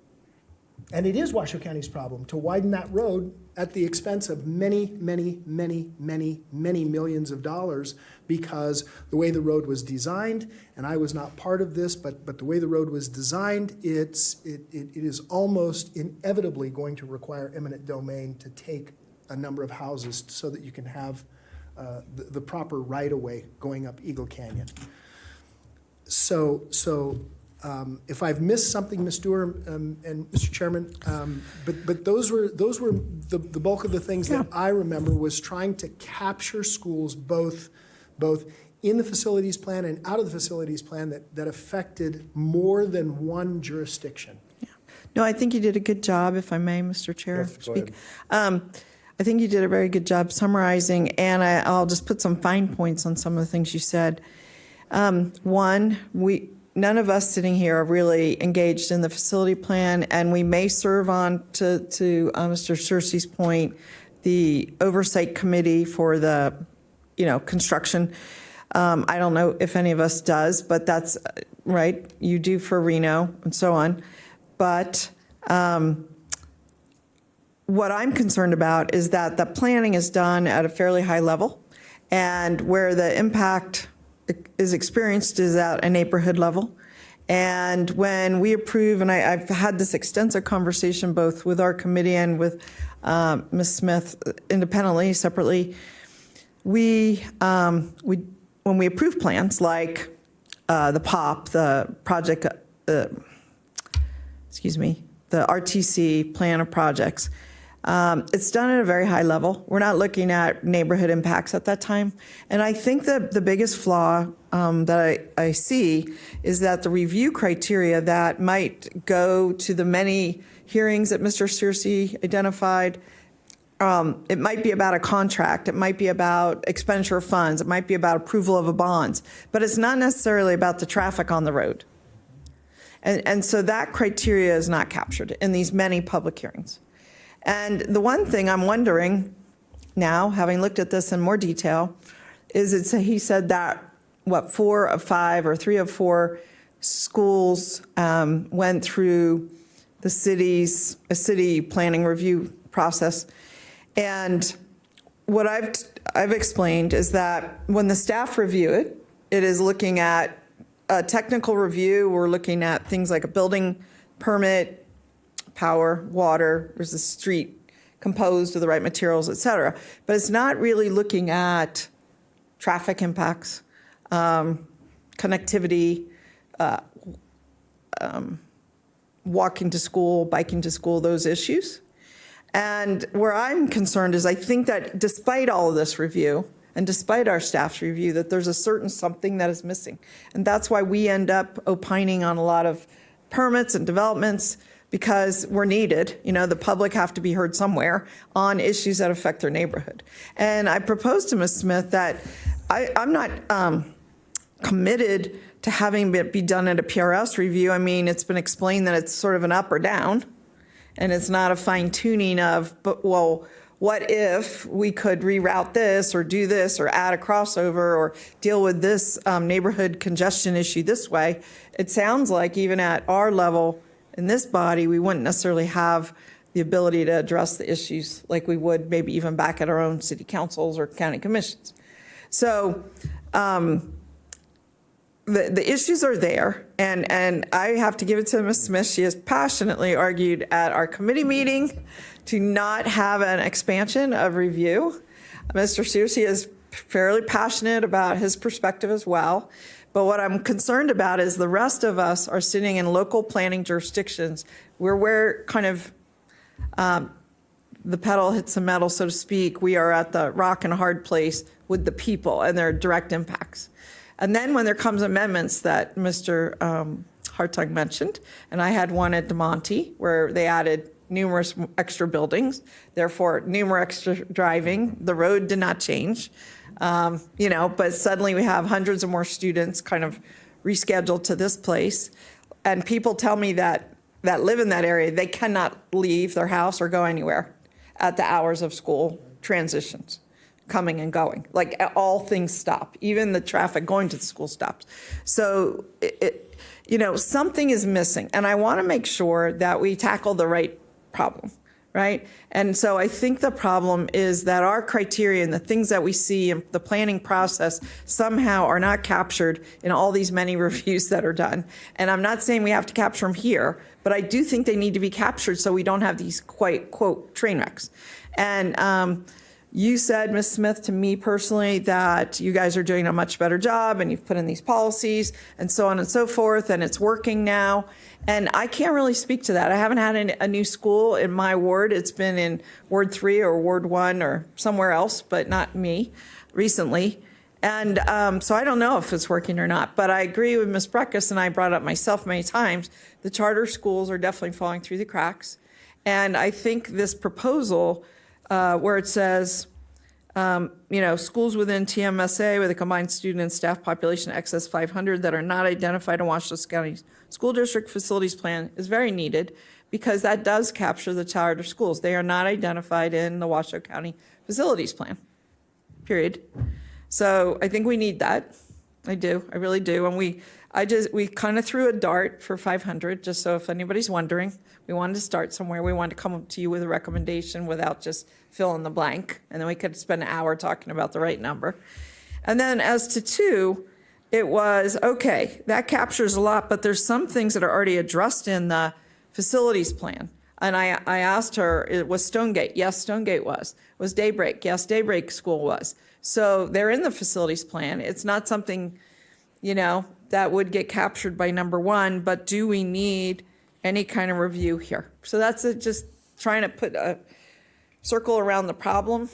And it is Washoe County's problem to widen that road at the expense of many, many, many, many, many millions of dollars, because the way the road was designed, and I was not part of this, but the way the road was designed, it is almost inevitably going to require eminent domain to take a number of houses so that you can have the proper right-of-way going up Eagle Canyon. So if I've missed something, Ms. Dewar and Mr. Chairman, but those were the bulk of the things that I remember, was trying to capture schools both in the facilities plan and out of the facilities plan that affected more than one jurisdiction. Yeah. No, I think you did a good job, if I may, Mr. Chair. Yes, go ahead. I think you did a very good job summarizing, and I'll just put some fine points on some of the things you said. One, none of us sitting here are really engaged in the facility plan, and we may serve on, to Mr. Searcy's point, the oversight committee for the, construction. I don't know if any of us does, but that's right. You do for Reno and so on. But what I'm concerned about is that the planning is done at a fairly high level, and where the impact is experienced is at a neighborhood level. And when we approve, and I've had this extensive conversation both with our committee and with Ms. Smith independently, separately, when we approve plans like the POP, the project, the RTC plan of projects, it's done at a very high level. We're not looking at neighborhood impacts at that time. And I think that the biggest flaw that I see is that the review criteria that might go to the many hearings that Mr. Searcy identified, it might be about a contract, it might be about expenditure of funds, it might be about approval of a bonds, but it's not necessarily about the traffic on the road. And so that criteria is not captured in these many public hearings. And the one thing I'm wondering now, having looked at this in more detail, is he said that, 4 of 5 or 3 of 4 schools went through the city planning review process. And what I've explained is that when the staff review it, it is looking at a technical review. We're looking at things like a building permit, power, water, there's the street composed of the right materials, et cetera. But it's not really looking at traffic impacts, connectivity, walking to school, biking to school, those issues. And where I'm concerned is I think that despite all of this review, and despite our staff's review, that there's a certain something that is missing. And that's why we end up opining on a lot of permits and developments, because we're needed. The public have to be heard somewhere on issues that affect their neighborhood. And I proposed to Ms. Smith that I'm not committed to having it be done at a PRS review. I mean, it's been explained that it's sort of an up or down, and it's not a fine tuning of, but well, what if we could reroute this or do this or add a crossover or deal with this neighborhood congestion issue this way? It sounds like even at our level in this body, we wouldn't necessarily have the ability to address the issues like we would maybe even back at our own city councils or county commissions. So the issues are there, and I have to give it to Ms. Smith. She has passionately argued at our committee meeting to not have an expansion of review. Mr. Searcy is fairly passionate about his perspective as well. But what I'm concerned about is the rest of us are sitting in local planning jurisdictions where we're kind of, the pedal hits the metal, so to speak. We are at the rock and hard place with the people and their direct impacts. And then when there comes amendments that Mr. Hartung mentioned, and I had one at DeMonte where they added numerous extra buildings, therefore numerous extra driving. The road did not change. But suddenly we have hundreds of more students kind of rescheduled to this place. And people tell me that live in that area, they cannot leave their house or go anywhere at the hours of school transitions, coming and going. Like all things stop, even the traffic going to the school stops. So, something is missing. And I want to make sure that we tackle the right problem. Right? And so I think the problem is that our criteria and the things that we see in the planning process somehow are not captured in all these many reviews that are done. And I'm not saying we have to capture them here, but I do think they need to be captured so we don't have these quote, train wrecks. And you said, Ms. Smith, to me personally, that you guys are doing a much better job and you've put in these policies and so on and so forth, and it's working now. And I can't really speak to that. I haven't had a new school in my ward. It's been in Ward 3 or Ward 1 or somewhere else, but not me recently. And so I don't know if it's working or not. But I agree with Ms. Breckus, and I brought up myself many times, the charter schools are definitely falling through the cracks. And I think this proposal where it says Schools within TMSA with a combined student and staff population excess 500 that are not identified in Washoe County School District Facilities Plan is very needed because that does capture the charter schools. They are not identified in the Washoe County Facilities Plan, period. So I think we need that. I do, I really do. And we kind of threw a dart for 500, just so if anybody's wondering. We wanted to start somewhere. We wanted to come up to you with a recommendation without just fill in the blank. And then we could spend an hour talking about the right number. And then as to 2, it was, okay, that captures a lot, but there's some things that are already addressed in the facilities plan. And I asked her, it was Stonegate? Yes, Stonegate was. Was Daybreak? Yes, Daybreak School was. So they're in the facilities plan. It's not something, that would get captured by number 1, but do we need any kind of review here? So that's just trying to put a circle around the problem,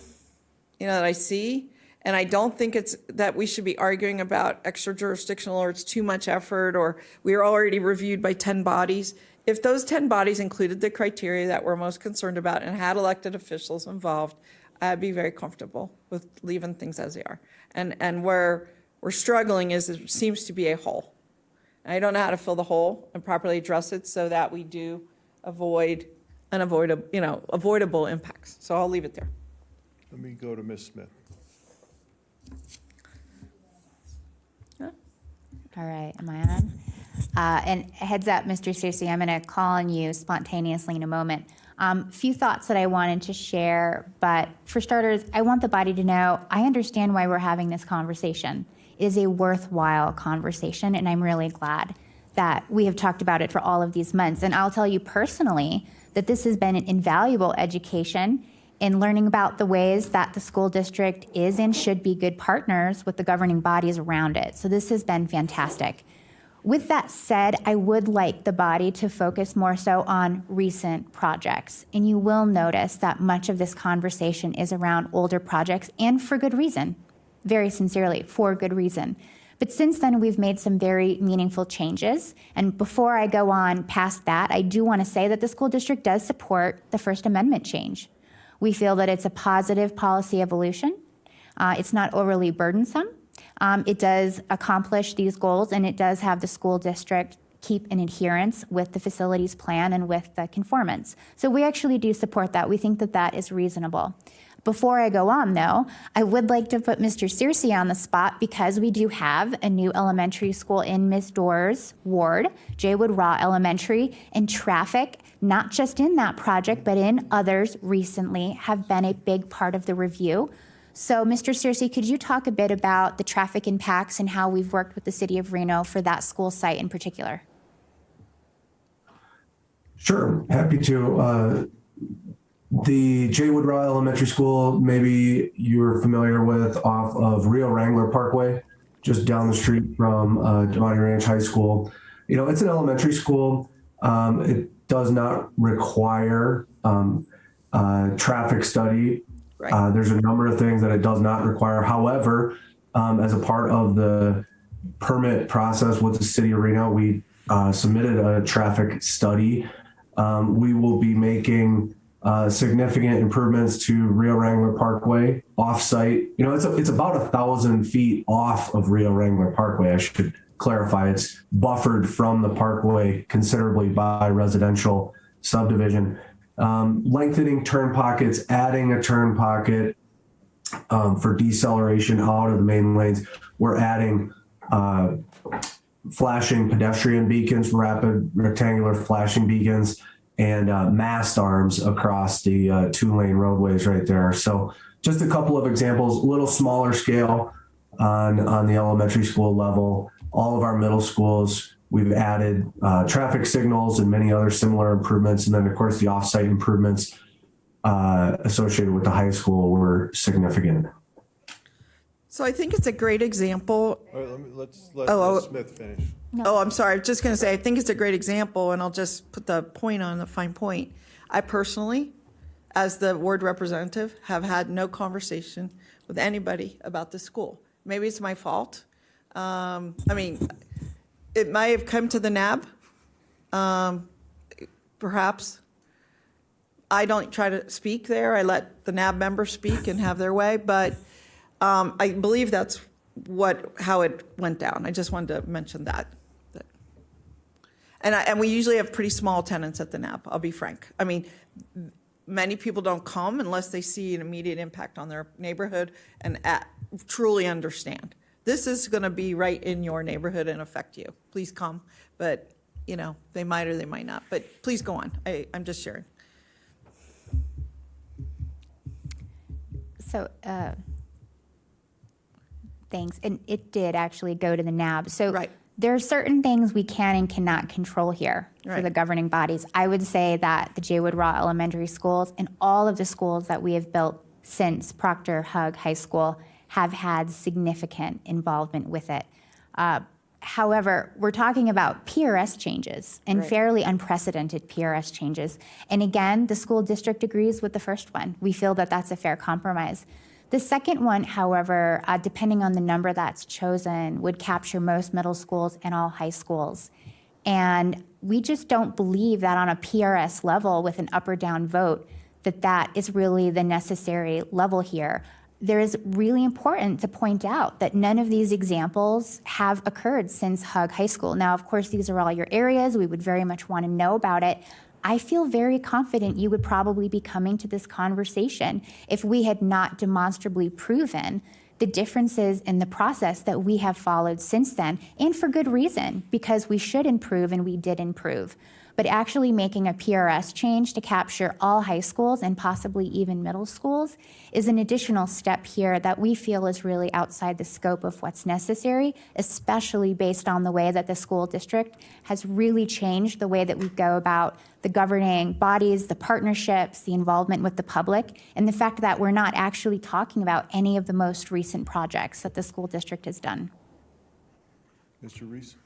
that I see. And I don't think it's that we should be arguing about extra jurisdictional or it's too much effort or we are already reviewed by 10 bodies. If those 10 bodies included the criteria that we're most concerned about and had elected officials involved, I'd be very comfortable with leaving things as they are. And where we're struggling is it seems to be a hole. And I don't know how to fill the hole and properly address it so that we do avoid avoidable impacts. So I'll leave it there. Let me go to Ms. Smith. All right, am I on? And heads up, Mr. Searcy, I'm going to call on you spontaneously in a moment. Few thoughts that I wanted to share, but for starters, I want the body to know I understand why we're having this conversation. It is a worthwhile conversation, and I'm really glad that we have talked about it for all of these months. And I'll tell you personally that this has been an invaluable education in learning about the ways that the school district is and should be good partners with the governing bodies around it. So this has been fantastic. With that said, I would like the body to focus more so on recent projects. And you will notice that much of this conversation is around older projects, and for good reason. Very sincerely, for good reason. But since then, we've made some very meaningful changes. And before I go on past that, I do want to say that the school district does support the First Amendment change. We feel that it's a positive policy evolution. It's not overly burdensome. It does accomplish these goals, and it does have the school district keep in adherence with the facilities plan and with the conformance. So we actually do support that. We think that that is reasonable. Before I go on, though, I would like to put Mr. Searcy on the spot because we do have a new elementary school in Ms. Doerr's ward, Jaywood Raw Elementary, and traffic, not just in that project, but in others recently, have been a big part of the review. So, Mr. Searcy, could you talk a bit about the traffic impacts and how we've worked with the City of Reno for that school site in particular? Sure, happy to. The Jaywood Raw Elementary School, maybe you're familiar with, off of Rio Wrangler Parkway, just down the street from Devontae Ranch High School. It's an elementary school. It does not require traffic study. Right. There's a number of things that it does not require. However, as a part of the permit process with the City of Reno, we submitted a traffic study. We will be making significant improvements to Rio Wrangler Parkway off-site. It's about 1,000 feet off of Rio Wrangler Parkway. I should clarify, it's buffered from the parkway considerably by residential subdivision. Lengthening turn pockets, adding a turn pocket for deceleration out of the main lanes. We're adding flashing pedestrian beacons, rapid rectangular flashing beacons, and mast arms across the 2-lane roadways right there. So just a couple of examples, a little smaller scale on the elementary school level. All of our middle schools, we've added traffic signals and many other similar improvements. And then, of course, the off-site improvements associated with the high school were significant. So I think it's a great example. All right, let's let Ms. Smith finish. No. Oh, I'm sorry. I'm just going to say, I think it's a great example, and I'll just put the point on the fine point. I personally, as the ward representative, have had no conversation with anybody about the school. Maybe it's my fault. It might have come to the NAB, perhaps. I don't try to speak there. I let the NAB members speak and have their way, but I believe that's how it went down. I just wanted to mention that. And we usually have pretty small attendance at the NAB, I'll be frank. I mean, many people don't come unless they see an immediate impact on their neighborhood and truly understand. This is going to be right in your neighborhood and affect you. Please come. But, they might or they might not. But please go on. I'm just sharing. So, thanks. And it did actually go to the NAB. So Right. there are certain things we can and cannot control here for Right. the governing bodies. I would say that the Jaywood Raw Elementary Schools and all of the schools that we have built since Proctor Hug High School have had significant involvement with it. However, we're talking about PRS changes and Right. fairly unprecedented PRS changes. And again, the school district agrees with the first one. We feel that that's a fair compromise. The second one, however, depending on the number that's chosen, would capture most middle schools and all high schools. And we just don't believe that on a PRS level with an up or down vote, that is really the necessary level here. There is really important to point out that none of these examples have occurred since Hug High School. Now, of course, these are all your areas. We would very much want to know about it. I feel very confident you would probably be coming to this conversation if we had not demonstrably proven the differences in the process that we have followed since then, and for good reason, because we should improve and we did improve. But actually making a PRS change to capture all high schools and possibly even middle schools is an additional step here that we feel is really outside the scope of what's necessary, especially based on the way that the school district has really changed the way that we go about the governing bodies, the partnerships, the involvement with the public, and the fact that we're not actually talking about any of the most recent projects that the school district has done. Mr. Reese?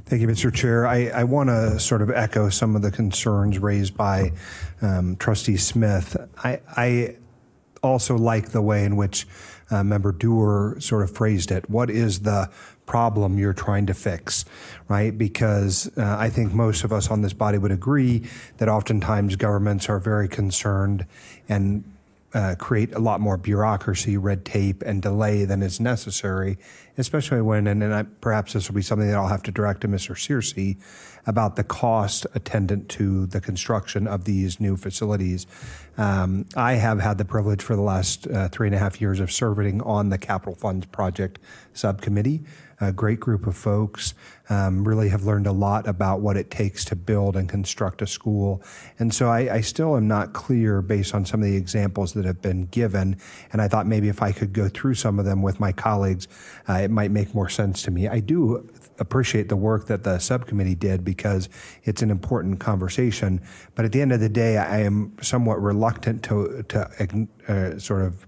Thank you, Mr. Chair. I want to sort of echo some of the concerns raised by Trustee Smith. I also like the way in which Member Dewar sort of phrased it. What is the problem you're trying to fix, right? Because I think most of us on this body would agree that oftentimes governments are very concerned and create a lot more bureaucracy, red tape, and delay than is necessary, especially when, perhaps this will be something that I'll have to direct to Mr. Searcy, about the cost attendant to the construction of these new facilities. I have had the privilege for the last 3.5 years of serving on the Capital Funds Project Subcommittee. A great group of folks, really have learned a lot about what it takes to build and construct a school. And so I still am not clear based on some of the examples that have been given. And I thought maybe if I could go through some of them with my colleagues, it might make more sense to me. I do appreciate the work that the subcommittee did because it's an important conversation. But at the end of the day, I am somewhat reluctant to sort of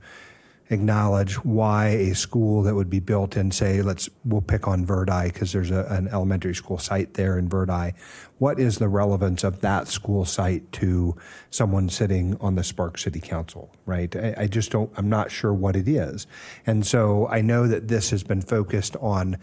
acknowledge why a school that would be built in, say, we'll pick on Verdi because there's an elementary school site there in Verdi. What is the relevance of that school site to someone sitting on the Sparks City Council, right? I just don't, I'm not sure what it is. And so I know that this has been focused on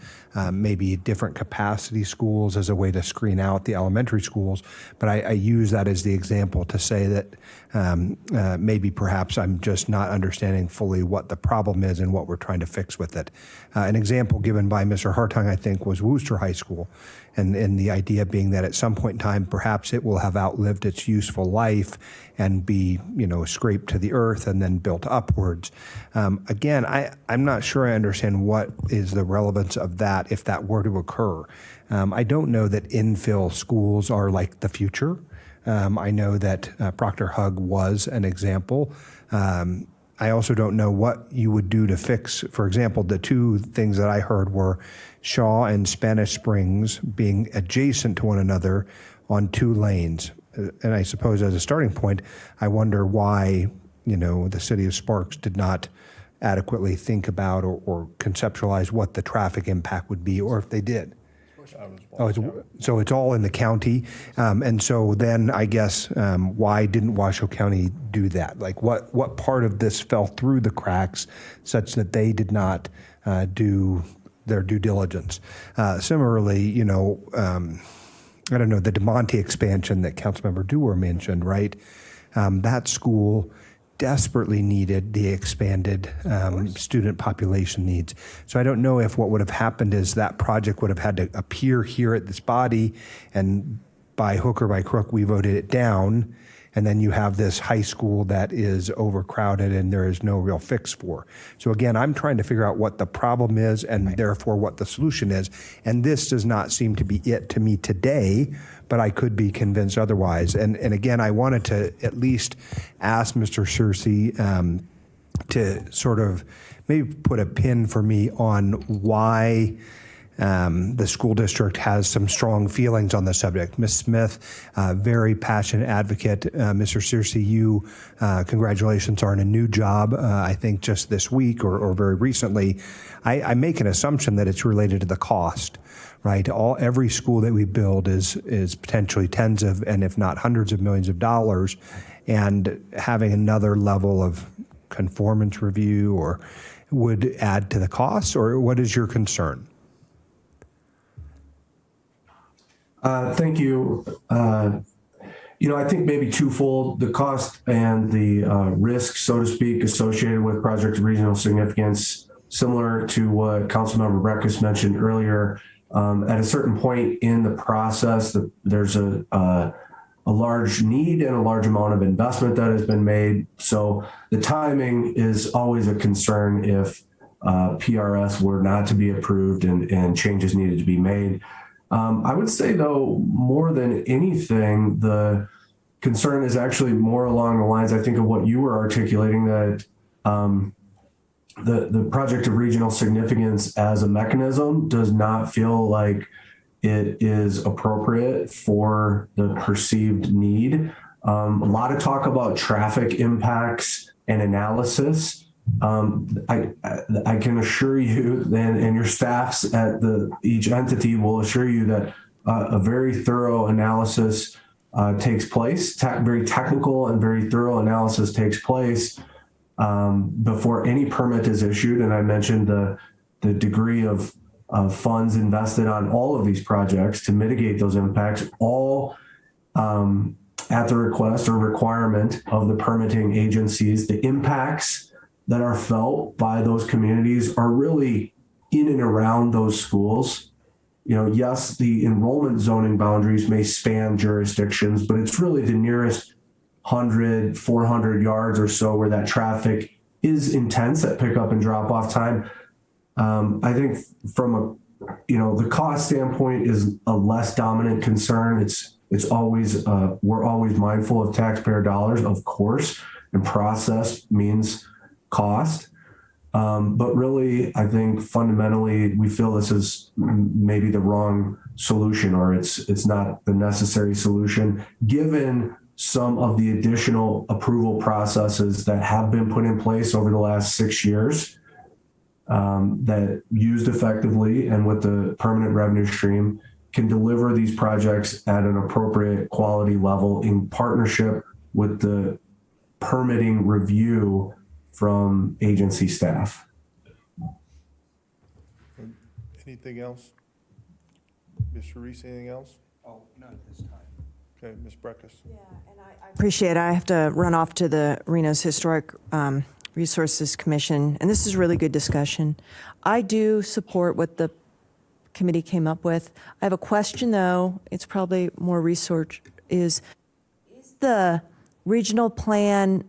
maybe different capacity schools as a way to screen out the elementary schools, but I use that as the example to say that maybe perhaps I'm just not understanding fully what the problem is and what we're trying to fix with it. An example given by Mr. Hartung, I think, was Wooster High School, and the idea being that at some point in time, perhaps it will have outlived its useful life and be, scraped to the earth and then built upwards. Again, I'm not sure I understand what is the relevance of that if that were to occur. I don't know that infill schools are like the future. I know that Proctor Hug was an example. I also don't know what you would do to fix, for example, the two things that I heard were Shaw and Spanish Springs being adjacent to one another on 2 lanes. And I suppose as a starting point, I wonder why, the city of Sparks did not adequately think about or conceptualize what the traffic impact would be, or if they did. So it's all in the county. And so then I guess why didn't Washoe County do that? Like what part of this fell through the cracks such that they did not do their due diligence? Similarly, I don't know, the DeMonte expansion that Councilmember Dewar mentioned, right? That school desperately needed the expanded student population needs. So I don't know if what would have happened is that project would have had to appear here at this body, and by hook or by crook, we voted it down. And then you have this high school that is overcrowded and there is no real fix for. So again, I'm trying to figure out what the problem is and therefore what the solution is. And this does not seem to be it to me today, but I could be convinced otherwise. And again, I wanted to at least ask Mr. Searcy to sort of maybe put a pin for me on why the school district has some strong feelings on the subject. Ms. Smith, very passionate advocate. Mr. Searcy, you, congratulations, are in a new job, I think just this week or very recently. I make an assumption that it's related to the cost, right? Every school that we build is potentially tens of, and if not hundreds of millions of dollars, and having another level of conformance review or would add to the cost, or what is your concern? Thank you. I think maybe twofold: the cost and the risk, so to speak, associated with project of regional significance. Similar to what Councilmember Breckus mentioned earlier, at a certain point in the process, there's a large need and a large amount of investment that has been made. So the timing is always a concern if PRS were not to be approved and changes needed to be made. I would say, though, more than anything, the concern is actually more along the lines, I think, of what you were articulating, that the project of regional significance as a mechanism does not feel like it is appropriate for the perceived need. A lot of talk about traffic impacts and analysis. I can assure you, and your staffs at each entity will assure you that a very thorough analysis takes place, very technical and very thorough analysis takes place before any permit is issued. And I mentioned the degree of funds invested on all of these projects to mitigate those impacts, all at the request or requirement of the permitting agencies. The impacts that are felt by those communities are really in and around those schools. Yes, the enrollment zoning boundaries may span jurisdictions, but it's really the nearest 100, 400 yards or so where that traffic is intense at pickup and drop off time. I think from the cost standpoint is a less dominant concern. It's always, we're always mindful of taxpayer dollars, of course, and process means cost. But really, I think fundamentally, we feel this is maybe the wrong solution, or it's not the necessary solution, given some of the additional approval processes that have been put in place over the last 6 years that used effectively and with the permanent revenue stream can deliver these projects at an appropriate quality level in partnership with the permitting review from agency staff. Anything else? Mr. Reese, anything else? Oh, not at this time. Okay, Ms. Breckus. Yeah, and I appreciate it. I have to run off to the Reno's Historic Resources Commission, and this is a really good discussion. I do support what the committee came up with. I have a question, though. It's probably more research. Is the regional plan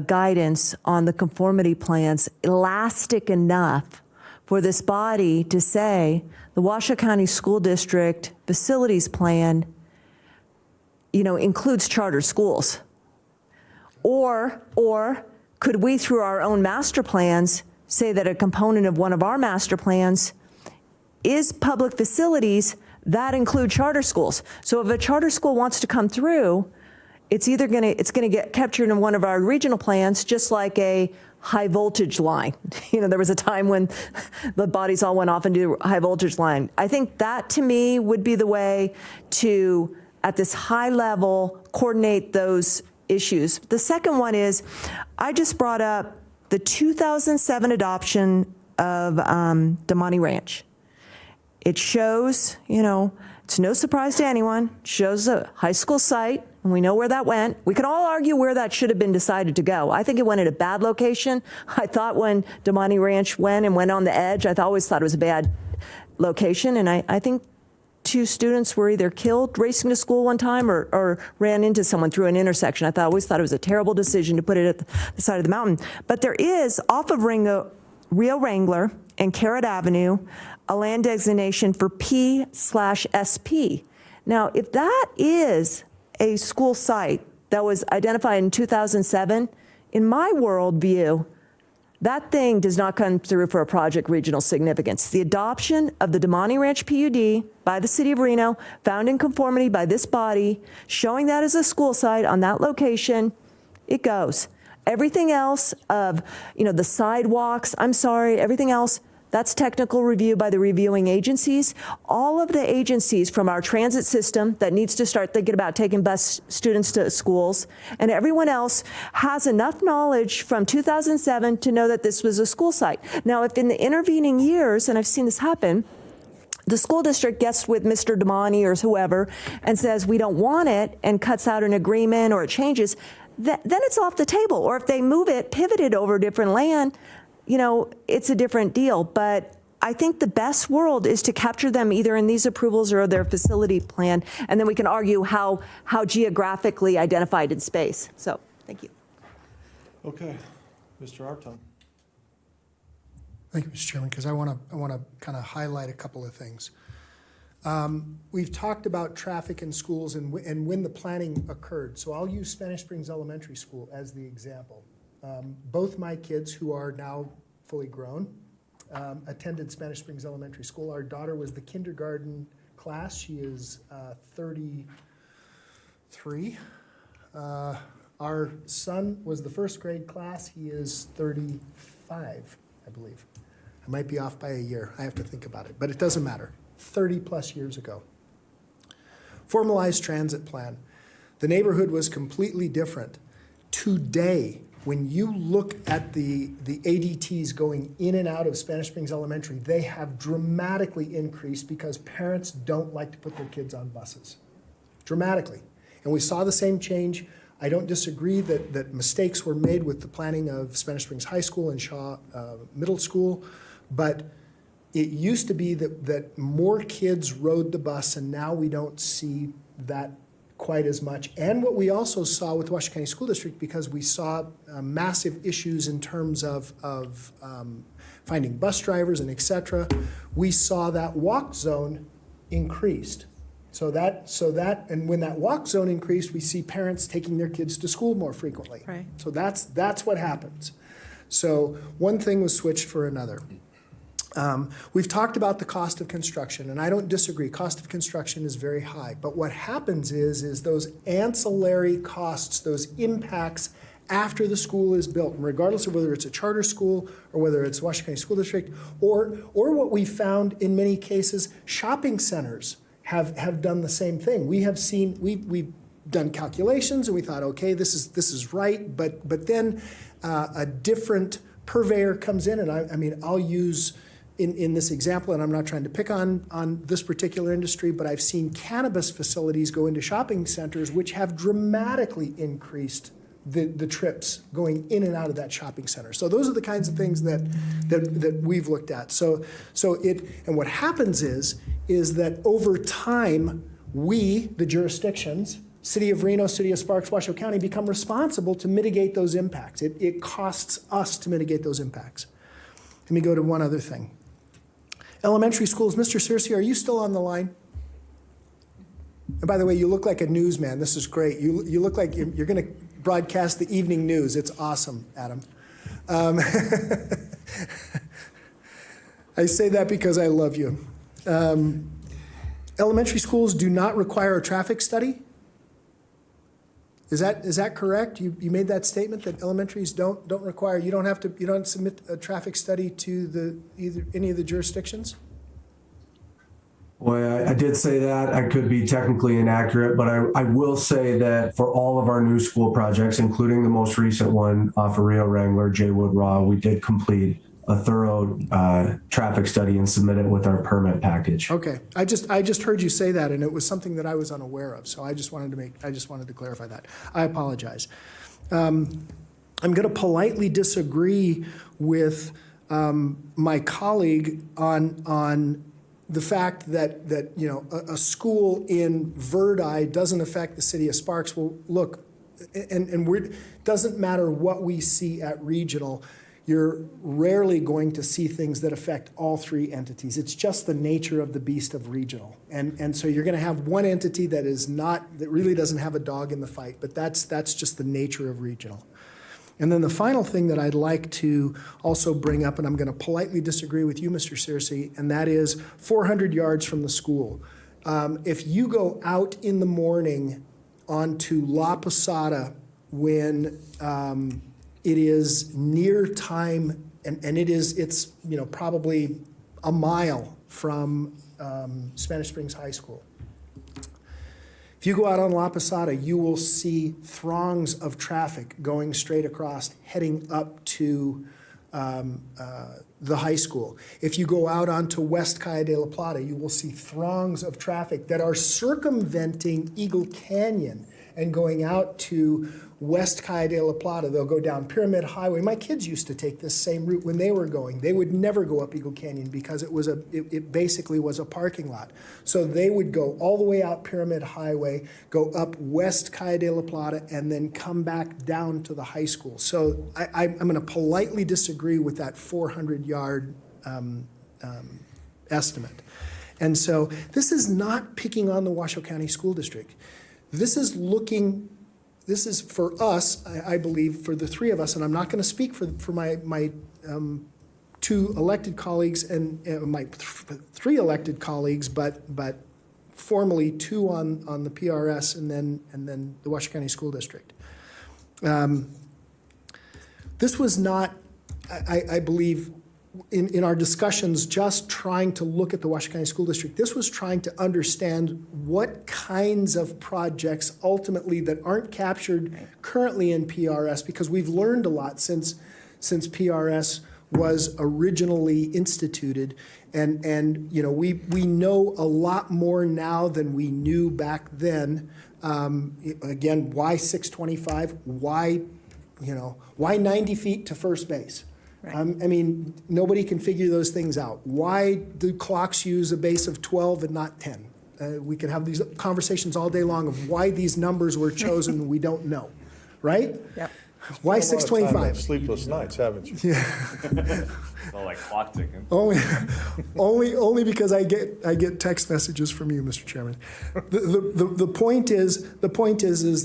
guidance on the conformity plans elastic enough for this body to say the Washoe County School District facilities plan, includes charter schools? Or could we, through our own master plans, say that a component of one of our master plans is public facilities that include charter schools? So if a charter school wants to come through, it's going to get captured in one of our regional plans, just like a high voltage line. There was a time when the bodies all went off and do high voltage line. I think that, to me, would be the way to, at this high level, coordinate those issues. The second one is, I just brought up the 2007 adoption of DeMonte Ranch. It shows, It's no surprise to anyone. Shows a high school site, and we know where that went. We can all argue where that should have been decided to go. I think it went at a bad location. I thought when Damani Ranch went on the edge, I always thought it was a bad location, and I think 2 students were either killed racing to school one time or ran into someone through an intersection. I always thought it was a terrible decision to put it at the side of the mountain. But there is, off of Rio Wrangler and Carrot Avenue, a land designation for P/SP. Now, if that is a school site that was identified in 2007, in my worldview, that thing does not come through for a project regional significance. The adoption of the Damani Ranch PUD by the City of Reno, found in conformity by this body, showing that as a school site on that location, it goes. Everything else of, the sidewalks, everything else, that's technical review by the reviewing agencies. All of the agencies from our transit system that needs to start thinking about taking bus students to schools, and everyone else has enough knowledge from 2007 to know that this was a school site. Now, if in the intervening years, and I've seen this happen, the school district gets with Mr. Damani or whoever and says, we don't want it, and cuts out an agreement or it changes, then it's off the table. Or if they move it, pivot it over different land, it's a different deal. But I think the best world is to capture them either in these approvals or their facility plan, and then we can argue how geographically identified in space. So, thank you. Okay, Mr. Arton. Thank you, Mr. Chairman, because I want to kind of highlight a couple of things. We've talked about traffic in schools and when the planning occurred. So I'll use Spanish Springs Elementary School as the example. Both my kids, who are now fully grown, attended Spanish Springs Elementary School. Our daughter was the kindergarten class. She is 33. Our son was the first grade class. He is 35, I believe. I might be off by a year. I have to think about it, but it doesn't matter. 30 plus years ago. Formalized transit plan. The neighborhood was completely different. Today, when you look at the ADTs going in and out of Spanish Springs Elementary, they have dramatically increased because parents don't like to put their kids on buses. Dramatically. And we saw the same change. I don't disagree that mistakes were made with the planning of Spanish Springs High School and Shaw Middle School, but it used to be that more kids rode the bus, and now we don't see that quite as much. And what we also saw with the Washington County School District, because we saw massive issues in terms of finding bus drivers and et cetera, we saw that walk zone increased. So that, and when that walk zone increased, we see parents taking their kids to school more frequently. Right. So that's what happens. So one thing was switched for another. We've talked about the cost of construction, and I don't disagree. Cost of construction is very high. But what happens is those ancillary costs, those impacts after the school is built, and regardless of whether it's a charter school or whether it's Washington County School District, or what we found in many cases, shopping centers have done the same thing. We've done calculations, and we thought, okay, this is right, but then a different purveyor comes in, and I mean, I'll use in this example, and I'm not trying to pick on this particular industry, but I've seen cannabis facilities go into shopping centers which have dramatically increased the trips going in and out of that shopping center. So those are the kinds of things that we've looked at. And what happens is that over time, we, the jurisdictions, City of Reno, City of Sparks, Washoe County, become responsible to mitigate those impacts. It costs us to mitigate those impacts. Let me go to one other thing. Elementary schools, Mr. Searcy, are you still on the line? And by the way, you look like a newsman. This is great. You look like you're going to broadcast the evening news. It's awesome, Adam. I say that because I love you. Elementary schools do not require a traffic study. Is that correct? You made that statement that elementaries don't require. You don't submit a traffic study to any of the jurisdictions? Well, I did say that. I could be technically inaccurate, but I will say that for all of our new school projects, including the most recent one off of Rio Wrangler, J. Wood Raw, we did complete a thorough traffic study and submit it with our permit package. Okay, I just heard you say that, and it was something that I was unaware of, so I just wanted to clarify that. I apologize. I'm going to politely disagree with my colleague on the fact that you know a school in Verdi doesn't affect the city of Sparks. Well, look, and it doesn't matter what we see at regional. You're rarely going to see things that affect all three entities. It's just the nature of the beast of regional. And so you're going to have one entity that really doesn't have a dog in the fight, but that's just the nature of regional. And then the final thing that I'd like to also bring up, and I'm going to politely disagree with you, Mr. Searcy, and that is 400 yards from the school. If you go out in the morning onto La Posada when it is near time, and it's you know probably a mile from Spanish Springs High School. If you go out on La Posada, you will see throngs of traffic going straight across, heading up to the high school. If you go out onto West Calle de la Plata, you will see throngs of traffic that are circumventing Eagle Canyon and going out to West Calle de la Plata. They'll go down Pyramid Highway. My kids used to take this same route when they were going. They would never go up Eagle Canyon because it basically was a parking lot. So they would go all the way out Pyramid Highway, go up West Calle de la Plata, and then come back down to the high school. So I'm going to politely disagree with that 400-yard estimate. And so this is not picking on the Washoe County School District. This is for us, I believe, for the three of us, and I'm not going to speak for my two elected colleagues and my three elected colleagues, but formally two on the PRS and then the Washoe County School District. This was not, I believe, in our discussions, just trying to look at the Washoe County School District. This was trying to understand what kinds of projects ultimately that aren't captured currently in PRS, because we've learned a lot since PRS was originally instituted. And you know, we know a lot more now than we knew back then. Again, why 625? Why 90 feet to first base? Right. I mean, nobody can figure those things out. Why do clocks use a base of 12 and not 10? We can have these conversations all day long of why these numbers were chosen. We don't know, right? Yep. Why 625? Sleepless nights, haven't you? Yeah. It's all like clock ticking. Only because I get text messages from you, Mr. Chairman. The point is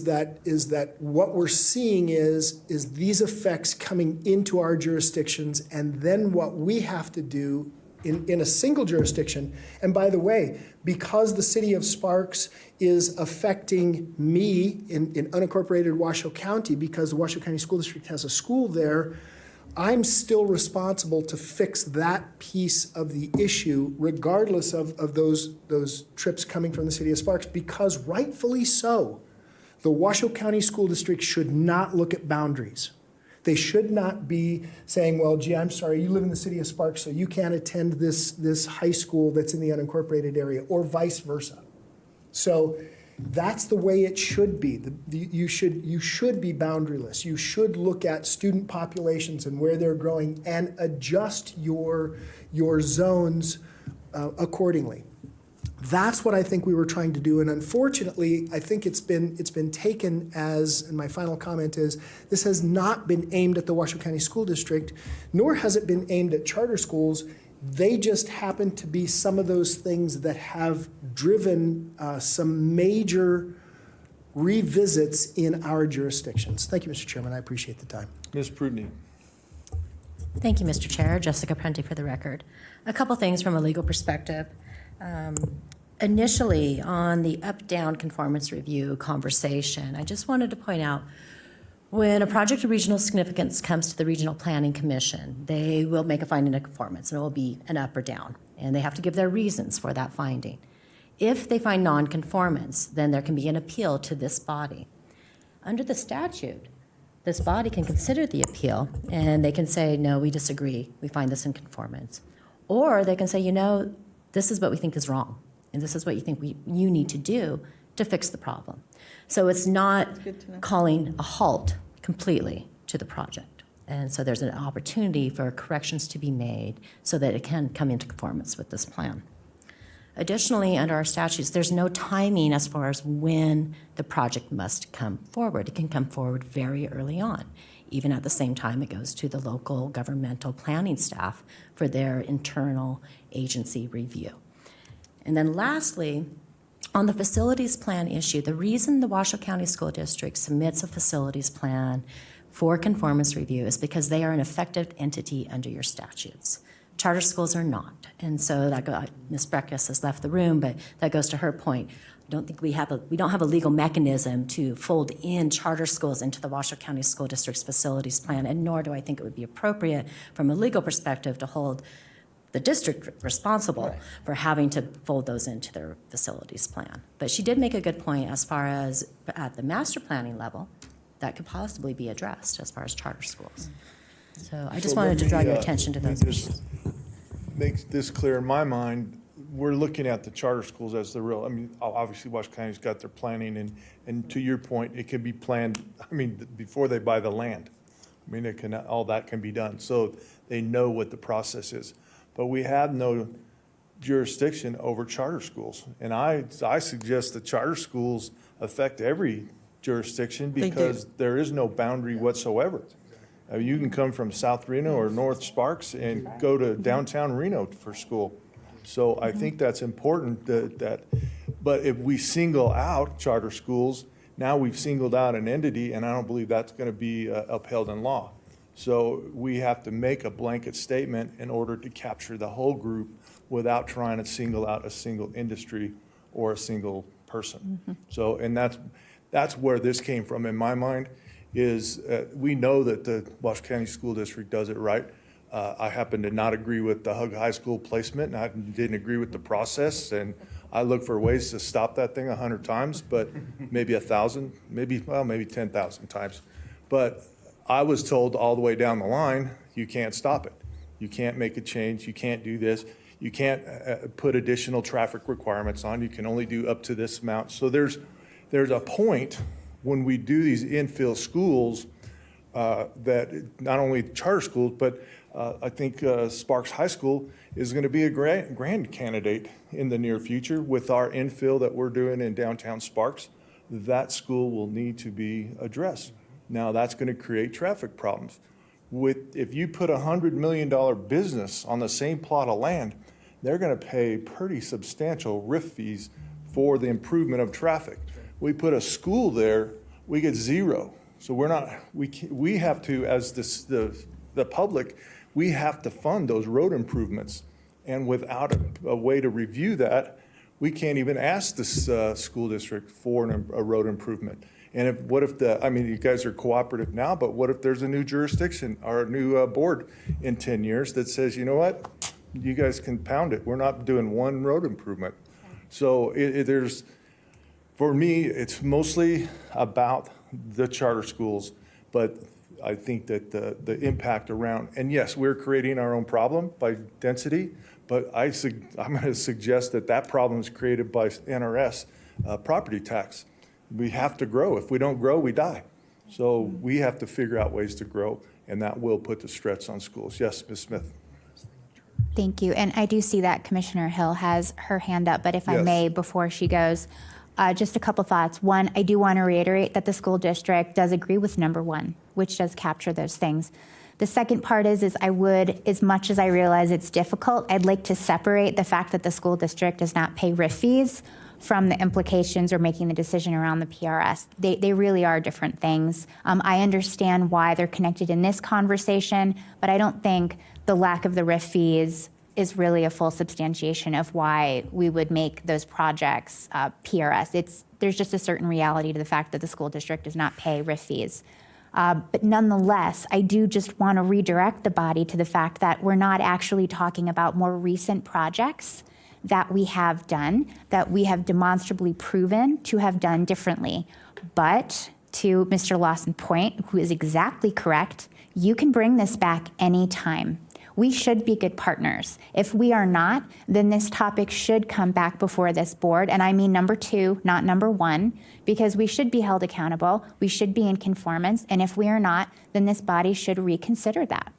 that what we're seeing is these effects coming into our jurisdictions, and then what we have to do in a single jurisdiction. And by the way, because the city of Sparks is affecting me in unincorporated Washoe County, because the Washoe County School District has a school there, I'm still responsible to fix that piece of the issue, regardless of those trips coming from the city of Sparks, because rightfully so, the Washoe County School District should not look at boundaries. They should not be saying, well, gee, I'm sorry, you live in the city of Sparks, so you can't attend this high school that's in the unincorporated area, or vice versa. So that's the way it should be. You should be boundaryless. You should look at student populations and where they're growing and adjust your zones accordingly. That's what I think we were trying to do, and unfortunately, I think it's been taken as, and my final comment is, this has not been aimed at the Washoe County School District, nor has it been aimed at charter schools. They just happen to be some of those things that have driven some major revisits in our jurisdictions. Thank you, Mr. Chairman. I appreciate the time. Ms. Prudney. Thank you, Mr. Chair. Jessica Prenti for the record. A couple things from a legal perspective. Initially, on the up-down conformance review conversation, I just wanted to point out, when a project of regional significance comes to the Regional Planning Commission, they will make a finding of conformance, and it will be an up or down, and they have to give their reasons for that finding. If they find nonconformance, then there can be an appeal to this body. Under the statute, this body can consider the appeal, and they can say, no, we disagree, we find this in conformance. Or they can say, this is what we think is wrong, and this is what you think you need to do to fix the problem. So it's not calling a halt completely to the project. And so there's an opportunity for corrections to be made so that it can come into conformance with this plan. Additionally, under our statutes, there's no timing as far as when the project must come forward. It can come forward very early on. Even at the same time, it goes to the local governmental planning staff for their internal agency review. And then lastly, on the facilities plan issue, the reason the Washoe County School District submits a facilities plan for conformance review is because they are an effective entity under your statutes. Charter schools are not. And so Ms. Breckus has left the room, but that goes to her point. I don't think we don't have a legal mechanism to fold in charter schools into the Washoe County School District's facilities plan, and nor do I think it would be appropriate from a legal perspective to hold the district responsible for having to fold those into their facilities plan. But she did make a good point as far as at the master planning level, that could possibly be addressed as far as charter schools. So I just wanted to draw your attention to those issues. Make this clear in my mind, we're looking at the charter schools as the real, obviously Washoe County's got their planning, and to your point, it can be planned, before they buy the land. All that can be done, so they know what the process is. But we have no jurisdiction over charter schools. And I suggest that charter schools affect every jurisdiction because there is no boundary whatsoever. You can come from South Reno or North Sparks and go to downtown Reno for school. So I think that's important but if we single out charter schools, now we've singled out an entity, and I don't believe that's going to be upheld in law. So we have to make a blanket statement in order to capture the whole group without trying to single out a single industry or a single person. So, and that's where this came from in my mind, is we know that the Washoe County School District does it right. I happen to not agree with the Hug High School placement, and I didn't agree with the process, and I look for ways to stop that thing 100 times, but maybe 1,000, maybe 10,000 times. But I was told all the way down the line, you can't stop it. You can't make a change. You can't do this. You can't put additional traffic requirements on. You can only do up to this amount. So there's a point when we do these infill schools that not only charter schools, but I think Sparks High School is going to be a grand candidate in the near future with our infill that we're doing in downtown Sparks. That school will need to be addressed. Now that's going to create traffic problems. If you put $100 million business on the same plot of land, they're going to pay pretty substantial RIF fees for the improvement of traffic. We put a school there, we get zero. So we have to, as the public, we have to fund those road improvements. And without a way to review that, we can't even ask this school district for a road improvement. And what if you guys are cooperative now, but what if there's a new jurisdiction or a new board in 10 years that says, you know what, you guys can pound it. We're not doing one road improvement. So for me, it's mostly about the charter schools, but I think that the impact around, and yes, we're creating our own problem by density, but I'm going to suggest that problem is created by NRS property tax. We have to grow. If we don't grow, we die. So we have to figure out ways to grow, and that will put the stress on schools. Yes, Ms. Smith. Thank you. And I do see that Commissioner Hill has her hand up, but if I may, before she goes, just a couple thoughts. One, I do want to reiterate that the school district does agree with number one, which does capture those things. The second part is I would, as much as I realize it's difficult, I'd like to separate the fact that the school district does not pay RIF fees from the implications or making the decision around the PRS. They really are different things. I understand why they're connected in this conversation, but I don't think the lack of the RIF fees is really a full substantiation of why we would make those projects PRS. There's just a certain reality to the fact that the school district does not pay RIF fees. But nonetheless, I do just want to redirect the body to the fact that we're not actually talking about more recent projects that we have done, that we have demonstrably proven to have done differently. But to Mr. Lawson's point, who is exactly correct, you can bring this back anytime. We should be good partners. If we are not, then this topic should come back before this board. And I mean number 2, not number 1, because we should be held accountable. We should be in conformance. And if we are not, then this body should reconsider that.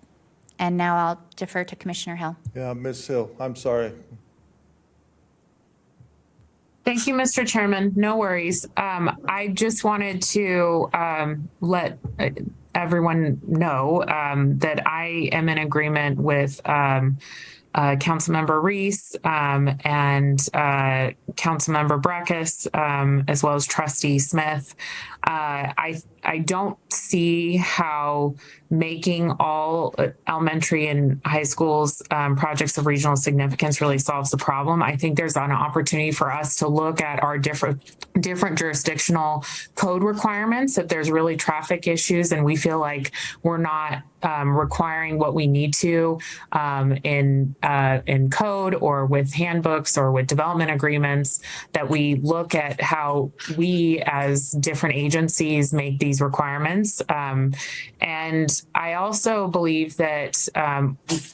And now I'll defer to Commissioner Hill. Yeah, Ms. Hill, I'm sorry. Thank you, Mr. Chairman. No worries. I just wanted to let everyone know that I am in agreement with Councilmember Reese and Councilmember Breckus, as well as Trustee Smith. I don't see how making all elementary and high schools projects of regional significance really solves the problem. I think there's an opportunity for us to look at our different jurisdictional code requirements if there's really traffic issues and we feel like we're not requiring what we need to in code or with handbooks or with development agreements, that we look at how we as different agencies make these requirements. And I also believe that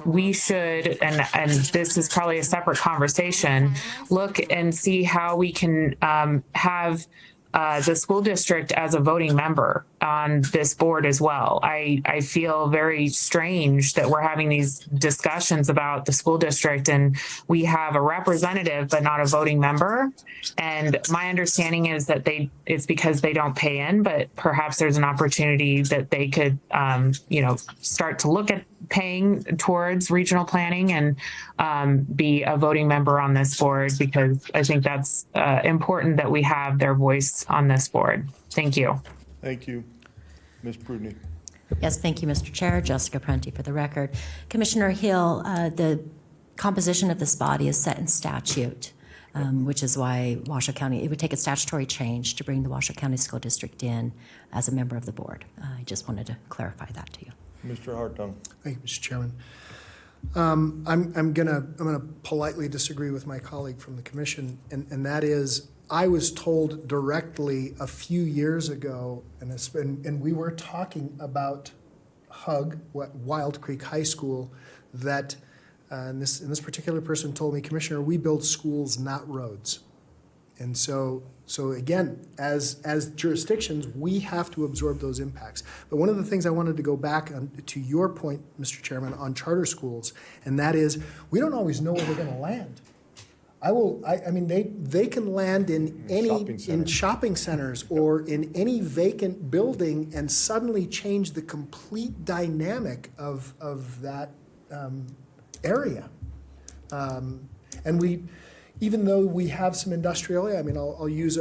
we should, and this is probably a separate conversation, look and see how we can have the school district as a voting member on this board as well. I feel very strange that we're having these discussions about the school district and we have a representative but not a voting member. And my understanding is that it's because they don't pay in, but perhaps there's an opportunity that they could, start to look at paying towards regional planning and be a voting member on this board, because I think that's important that we have their voice on this board. Thank you. Thank you. Ms. Prudney. Yes, thank you, Mr. Chair. Jessica Prunty for the record. Commissioner Hill, the composition of this body is set in statute, which is why Washoe County, it would take a statutory change to bring the Washoe County School District in as a member of the board. I just wanted to clarify that to you. Mr. Hartung. Thank you, Mr. Chairman. I'm gonna politely disagree with my colleague from the commission, and that is, I was told directly a few years ago, and we were talking about HUG, Wild Creek High School, that and this particular person told me, Commissioner, we build schools, not roads. And so again, as jurisdictions, we have to absorb those impacts. But one of the things I wanted to go back to your point, Mr. Chairman, on charter schools, and that is, we don't always know where they're going to land. I mean, they can land in shopping centers or in any vacant building and suddenly change the complete dynamic of that area. And even though we have some industrial area, I mean, I'll use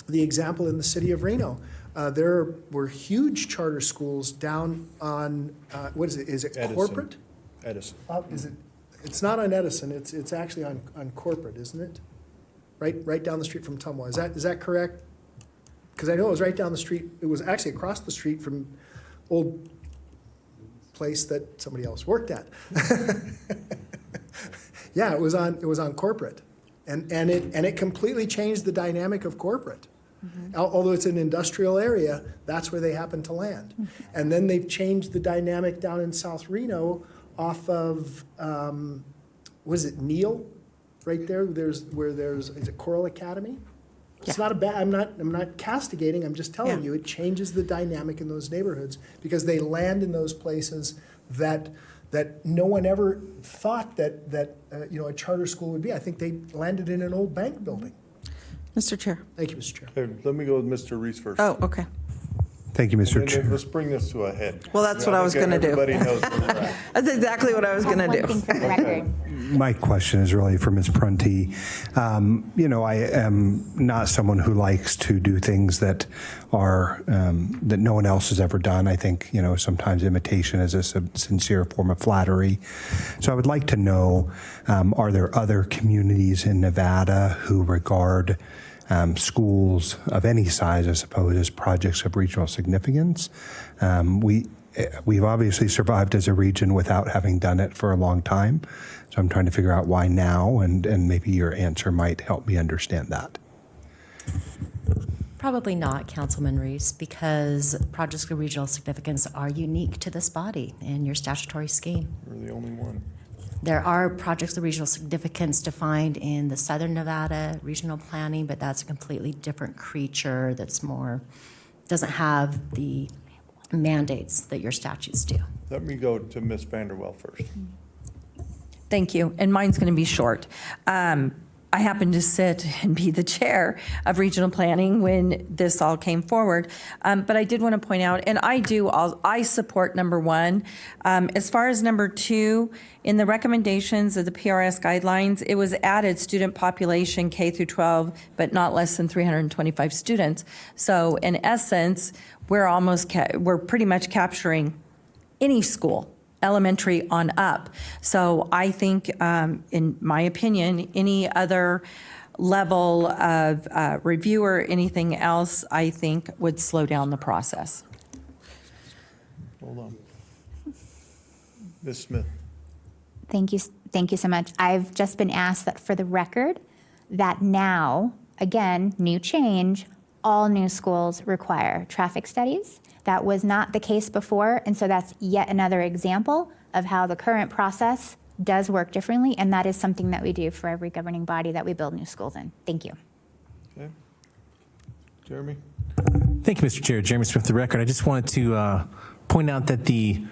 the example in the city of Reno. There were huge charter schools down on, what is it? Is it Edison. Corporate? Edison. Is it? It's not on Edison. It's actually on Corporate, isn't it? Right down the street from Tumwa. Is that correct? Because I know it was right down the street. It was actually across the street from old place that somebody else worked at. Yeah, it was on Corporate, and it completely changed the dynamic of Corporate. Mm-hmm. Although it's an industrial area, that's where they happen to land. Mm-hmm. And then they've changed the dynamic down in South Reno off of was it Neal, right there? Is it Coral Academy? It's not a bad. I'm not castigating. I'm just telling you, it changes the dynamic in those neighborhoods because they land in those places that no one ever thought that a charter school would be. I think they landed in an old bank building. Mr. Chair. Thank you, Mr. Chair. Okay, let me go with Mr. Reese first. Oh, okay. Thank you, Mr. Chair. Let's bring this to a head. Well, that's what I was going to do. Everybody knows where we're at. That's exactly what I was going to One do. thing for the record. My question is really for Ms. Prunty. I am not someone who likes to do things that are that no one else has ever done. I think sometimes imitation is a sincere form of flattery. So I would like to know: are there other communities in Nevada who regard schools of any size, I suppose, as projects of regional significance? We've obviously survived as a region without having done it for a long time. So I'm trying to figure out why now, and maybe your answer might help me understand that. Probably not, Councilman Reese, because projects of regional significance are unique to this body in your statutory scheme. We're the only one. There are projects of regional significance defined in the Southern Nevada regional planning, but that's a completely different creature that's more, doesn't have the mandates that your statutes do. Let me go to Ms. Vanderwell first. Thank you, and mine's going to be short. I happened to sit and be the chair of regional planning when this all came forward, but I did want to point out, and I support number one. As far as number two, in the recommendations of the PRS guidelines, it was added student population K through 12, but not less than 325 students. So in essence, we're pretty much capturing any school, elementary on up. So I think, in my opinion, any other level of review or anything else, I think would slow down the process. Hold on. Ms. Smith. Thank you so much. I've just been asked that for the record, that now, again, new change, all new schools require traffic studies. That was not the case before, and so that's yet another example of how the current process does work differently, and that is something that we do for every governing body that we build new schools in. Thank you. Okay. Jeremy? Thank you, Mr. Chair. Jeremy Smith, the record. I just wanted to point out that the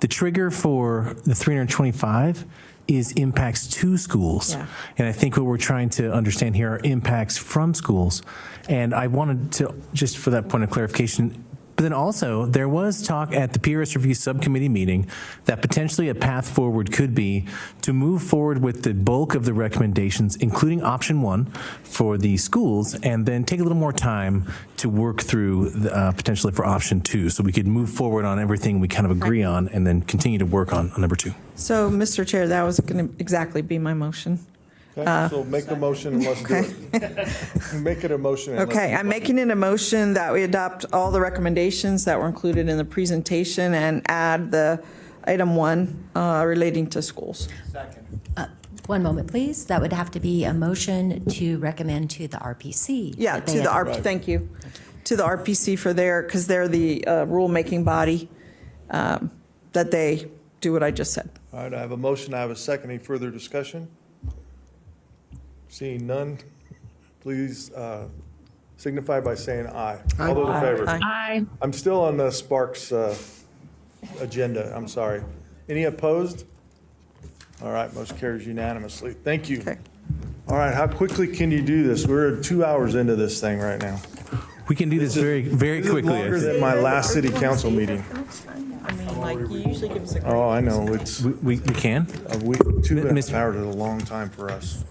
trigger for the 325 is impacts to schools. Yeah. And I think what we're trying to understand here are impacts from schools. And I wanted to, just for that point of clarification, but then also, there was talk at the PRS Review Subcommittee meeting that potentially a path forward could be to move forward with the bulk of the recommendations, including option one for the schools, and then take a little more time to work through the, potentially for option two, so we could move forward on everything we kind of agree on and then continue to work on number two. So, Mr. Chair, that was going to exactly be my motion. Okay, so make a motion and let's do it. Make it a motion. And Okay, I'm making it a motion that we adopt all the recommendations that were included in the presentation and add the item one relating to schools. One moment, please. That would have to be a motion to recommend to the RPC. Yeah, that they to the adopt. thank you. To the RPC for their, because they're the rulemaking body, that they do what I just said. All right, I have a motion, I have a second. Any further discussion? Seeing none, please signify by saying aye. All those in favor? Aye. I'm still on the Sparks agenda, I'm sorry. Any opposed? All right, motion carries unanimously. Thank you. Okay. All right, how quickly can you do this? We're 2 hours into this thing right now. We can do this very, very This is quickly. longer than my last city council meeting. I mean, like, you usually give us a. Oh, I know, it's, We can. a week, 2.5 Miss- hours is a long time for us.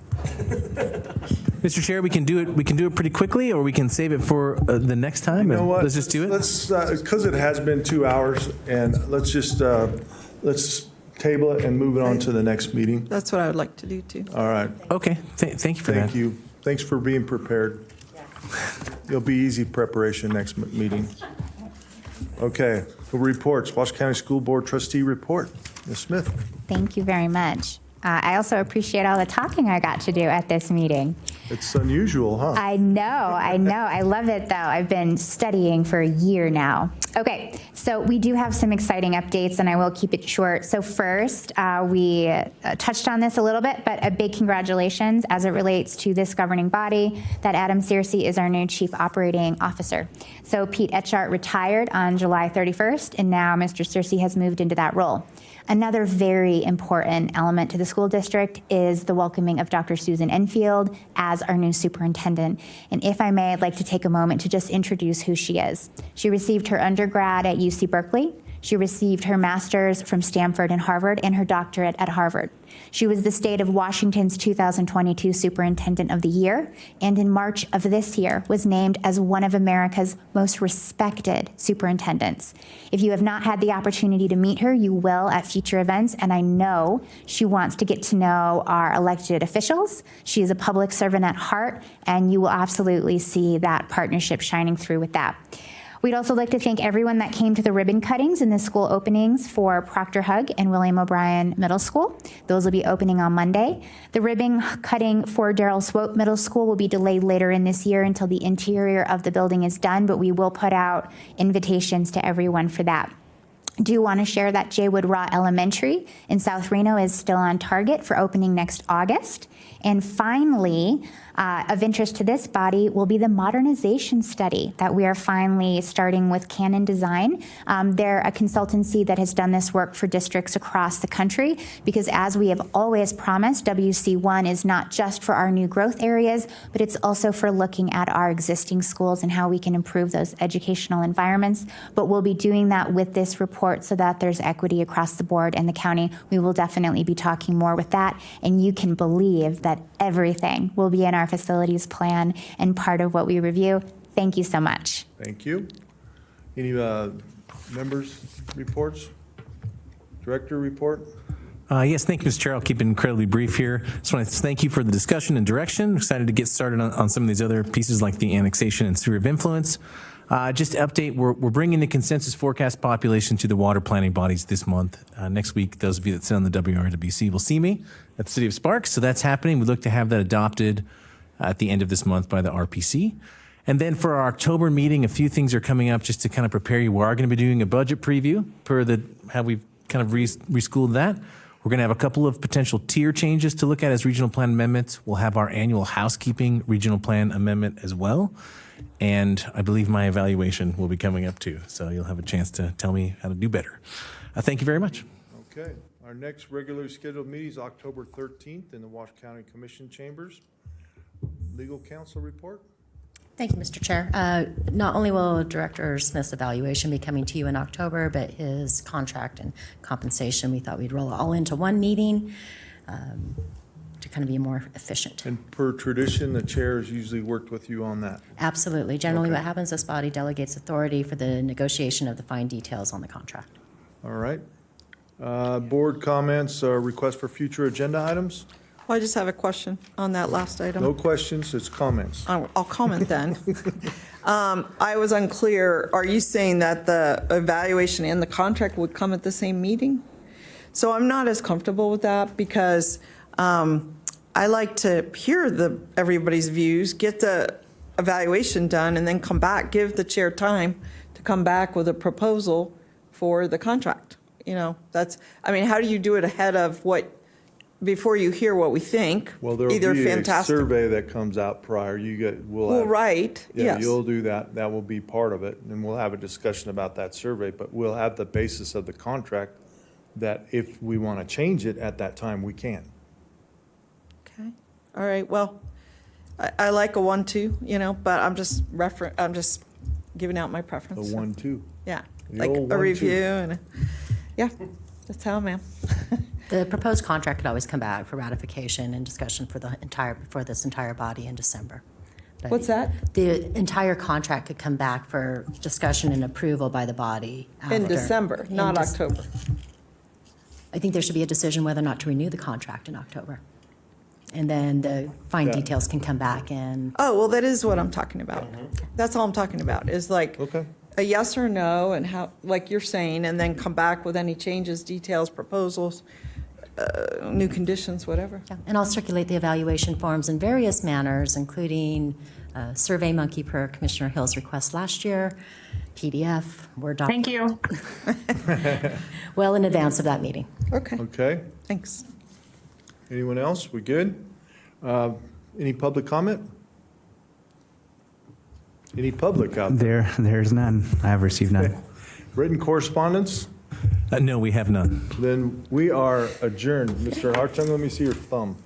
Mr. Chair, we can do it. We can do it pretty quickly, or we can save it for the next time. You know what? Let's just do it. Let's, because it has been 2 hours, and let's just, let's table it and move it on to the next meeting. That's what I would like to do too. All right, Okay. Thank you for thank that. you. Thanks for being prepared. It'll be easy preparation next meeting. Okay, reports, Washington County School Board Trustee report. Ms. Smith. Thank you very much. I also appreciate all the talking I got to do at this meeting. It's unusual, huh? I know. I love it, though. I've been studying for a year now. Okay, so we do have some exciting updates, and I will keep it short. So first, we touched on this a little bit, but a big congratulations as it relates to this governing body that Adam Searcy is our new Chief Operating Officer. So Pete Etchart retired on July 31st, and now Mr. Searcy has moved into that role. Another very important element to the school district is the welcoming of Dr. Susan Enfield as our new superintendent. And if I may, I'd like to take a moment to just introduce who she is. She received her undergrad at UC Berkeley. She received her master's from Stanford and Harvard and her doctorate at Harvard. She was the state of Washington's 2022 Superintendent of the Year, and in March of this year was named as one of America's most respected superintendents. If you have not had the opportunity to meet her, you will at future events, and I know she wants to get to know our elected officials. She is a public servant at heart, and you will absolutely see that partnership shining through with that. We'd also like to thank everyone that came to the ribbon cuttings and the school openings for Proctor Hug and William O'Brien Middle School. Those will be opening on Monday. The ribbon cutting for Darrell Swope Middle School will be delayed later in this year until the interior of the building is done, but we will put out invitations to everyone for that. Do want to share that Jaywood Raw Elementary in South Reno is still on target for opening next August. And finally, of interest to this body will be the modernization study that we are finally starting with Canon Design. They're a consultancy that has done this work for districts across the country because, as we have always promised, WC1 is not just for our new growth areas, but it's also for looking at our existing schools and how we can improve those educational environments. But we'll be doing that with this report so that there's equity across the board in the county. We will definitely be talking more with that, and you can believe that everything will be in our facilities plan and part of what we review. Thank you so much. Thank you. Any members' reports? Director report? Yes, thank you, Mr. Chair. I'll keep it incredibly brief here. Just want to thank you for the discussion and direction. Excited to get started on some of these other pieces like the annexation and sphere of influence. Just to update, we're bringing the consensus forecast population to the water planning bodies this month. Next week, those of you that sit on the WRWC will see me at the City of Sparks. So that's happening. We look to have that adopted at the end of this month by the RPC. And then for our October meeting, a few things are coming up just to kind of prepare you. We are going to be doing a budget preview per how we've kind of reschooled that. We're going to have a couple of potential tier changes to look at as regional plan amendments. We'll have our annual housekeeping regional plan amendment as well. And I believe my evaluation will be coming up too. So you'll have a chance to tell me how to do better. Thank you very much. Okay. Our next regularly scheduled meeting is October 13th in the Washoe County Commission Chambers. Legal counsel report. Thank you, Mr. Chair. Not only will Director Smith's evaluation be coming to you in October, but his contract and compensation, we thought we'd roll it all into one meeting to kind of be more efficient. And per tradition, the chair has usually worked with you on that. Absolutely. Generally, Okay. what happens, this body delegates authority for the negotiation of the fine details on the contract. All right. Board comments or requests for future agenda items? Well, I just have a question on that last item. No questions, it's comments. I'll comment then. I was unclear. Are you saying that the evaluation and the contract would come at the same meeting? So I'm not as comfortable with that because I like to hear everybody's views, get the evaluation done, and then come back, give the chair time to come back with a proposal for the contract. You know, how do you do it ahead of before you hear what we think? Well, there will Either be a fantastic. survey that comes out prior. Well, right, Yeah, yes. you'll do that. That will be part of it. And we'll have a discussion about that survey, but we'll have the basis of the contract that if we want to change it at that time, we can. Okay, all right, well, I like a 1-2, but I'm just giving out my The preference. 1-2. Yeah, The like old a 1-2. review and, yeah, that's how I am. The proposed contract could always come back for ratification and discussion for this entire body in December. But What's that? The entire contract could come back for discussion and approval by the body. In after- December, not October. I think there should be a decision whether or not to renew the contract in October. And then the fine Yeah. details can come back and Oh, well, that is what I'm talking about. That's all I'm talking about, is like Okay. a yes or no, and how, like you're saying, and then come back with any changes, details, proposals, new conditions, whatever. Yeah, and I'll circulate the evaluation forms in various manners, including Survey Monkey per Commissioner Hill's request last year, PDF, Word document. Thank you. Well in advance of that meeting. Okay, Okay. thanks. Anyone else? We good? Any public comment? Any public out there? There's none. I have received none. Written correspondence? No, we have none. Then we are adjourned. Mr. Hartung, let me see your thumb.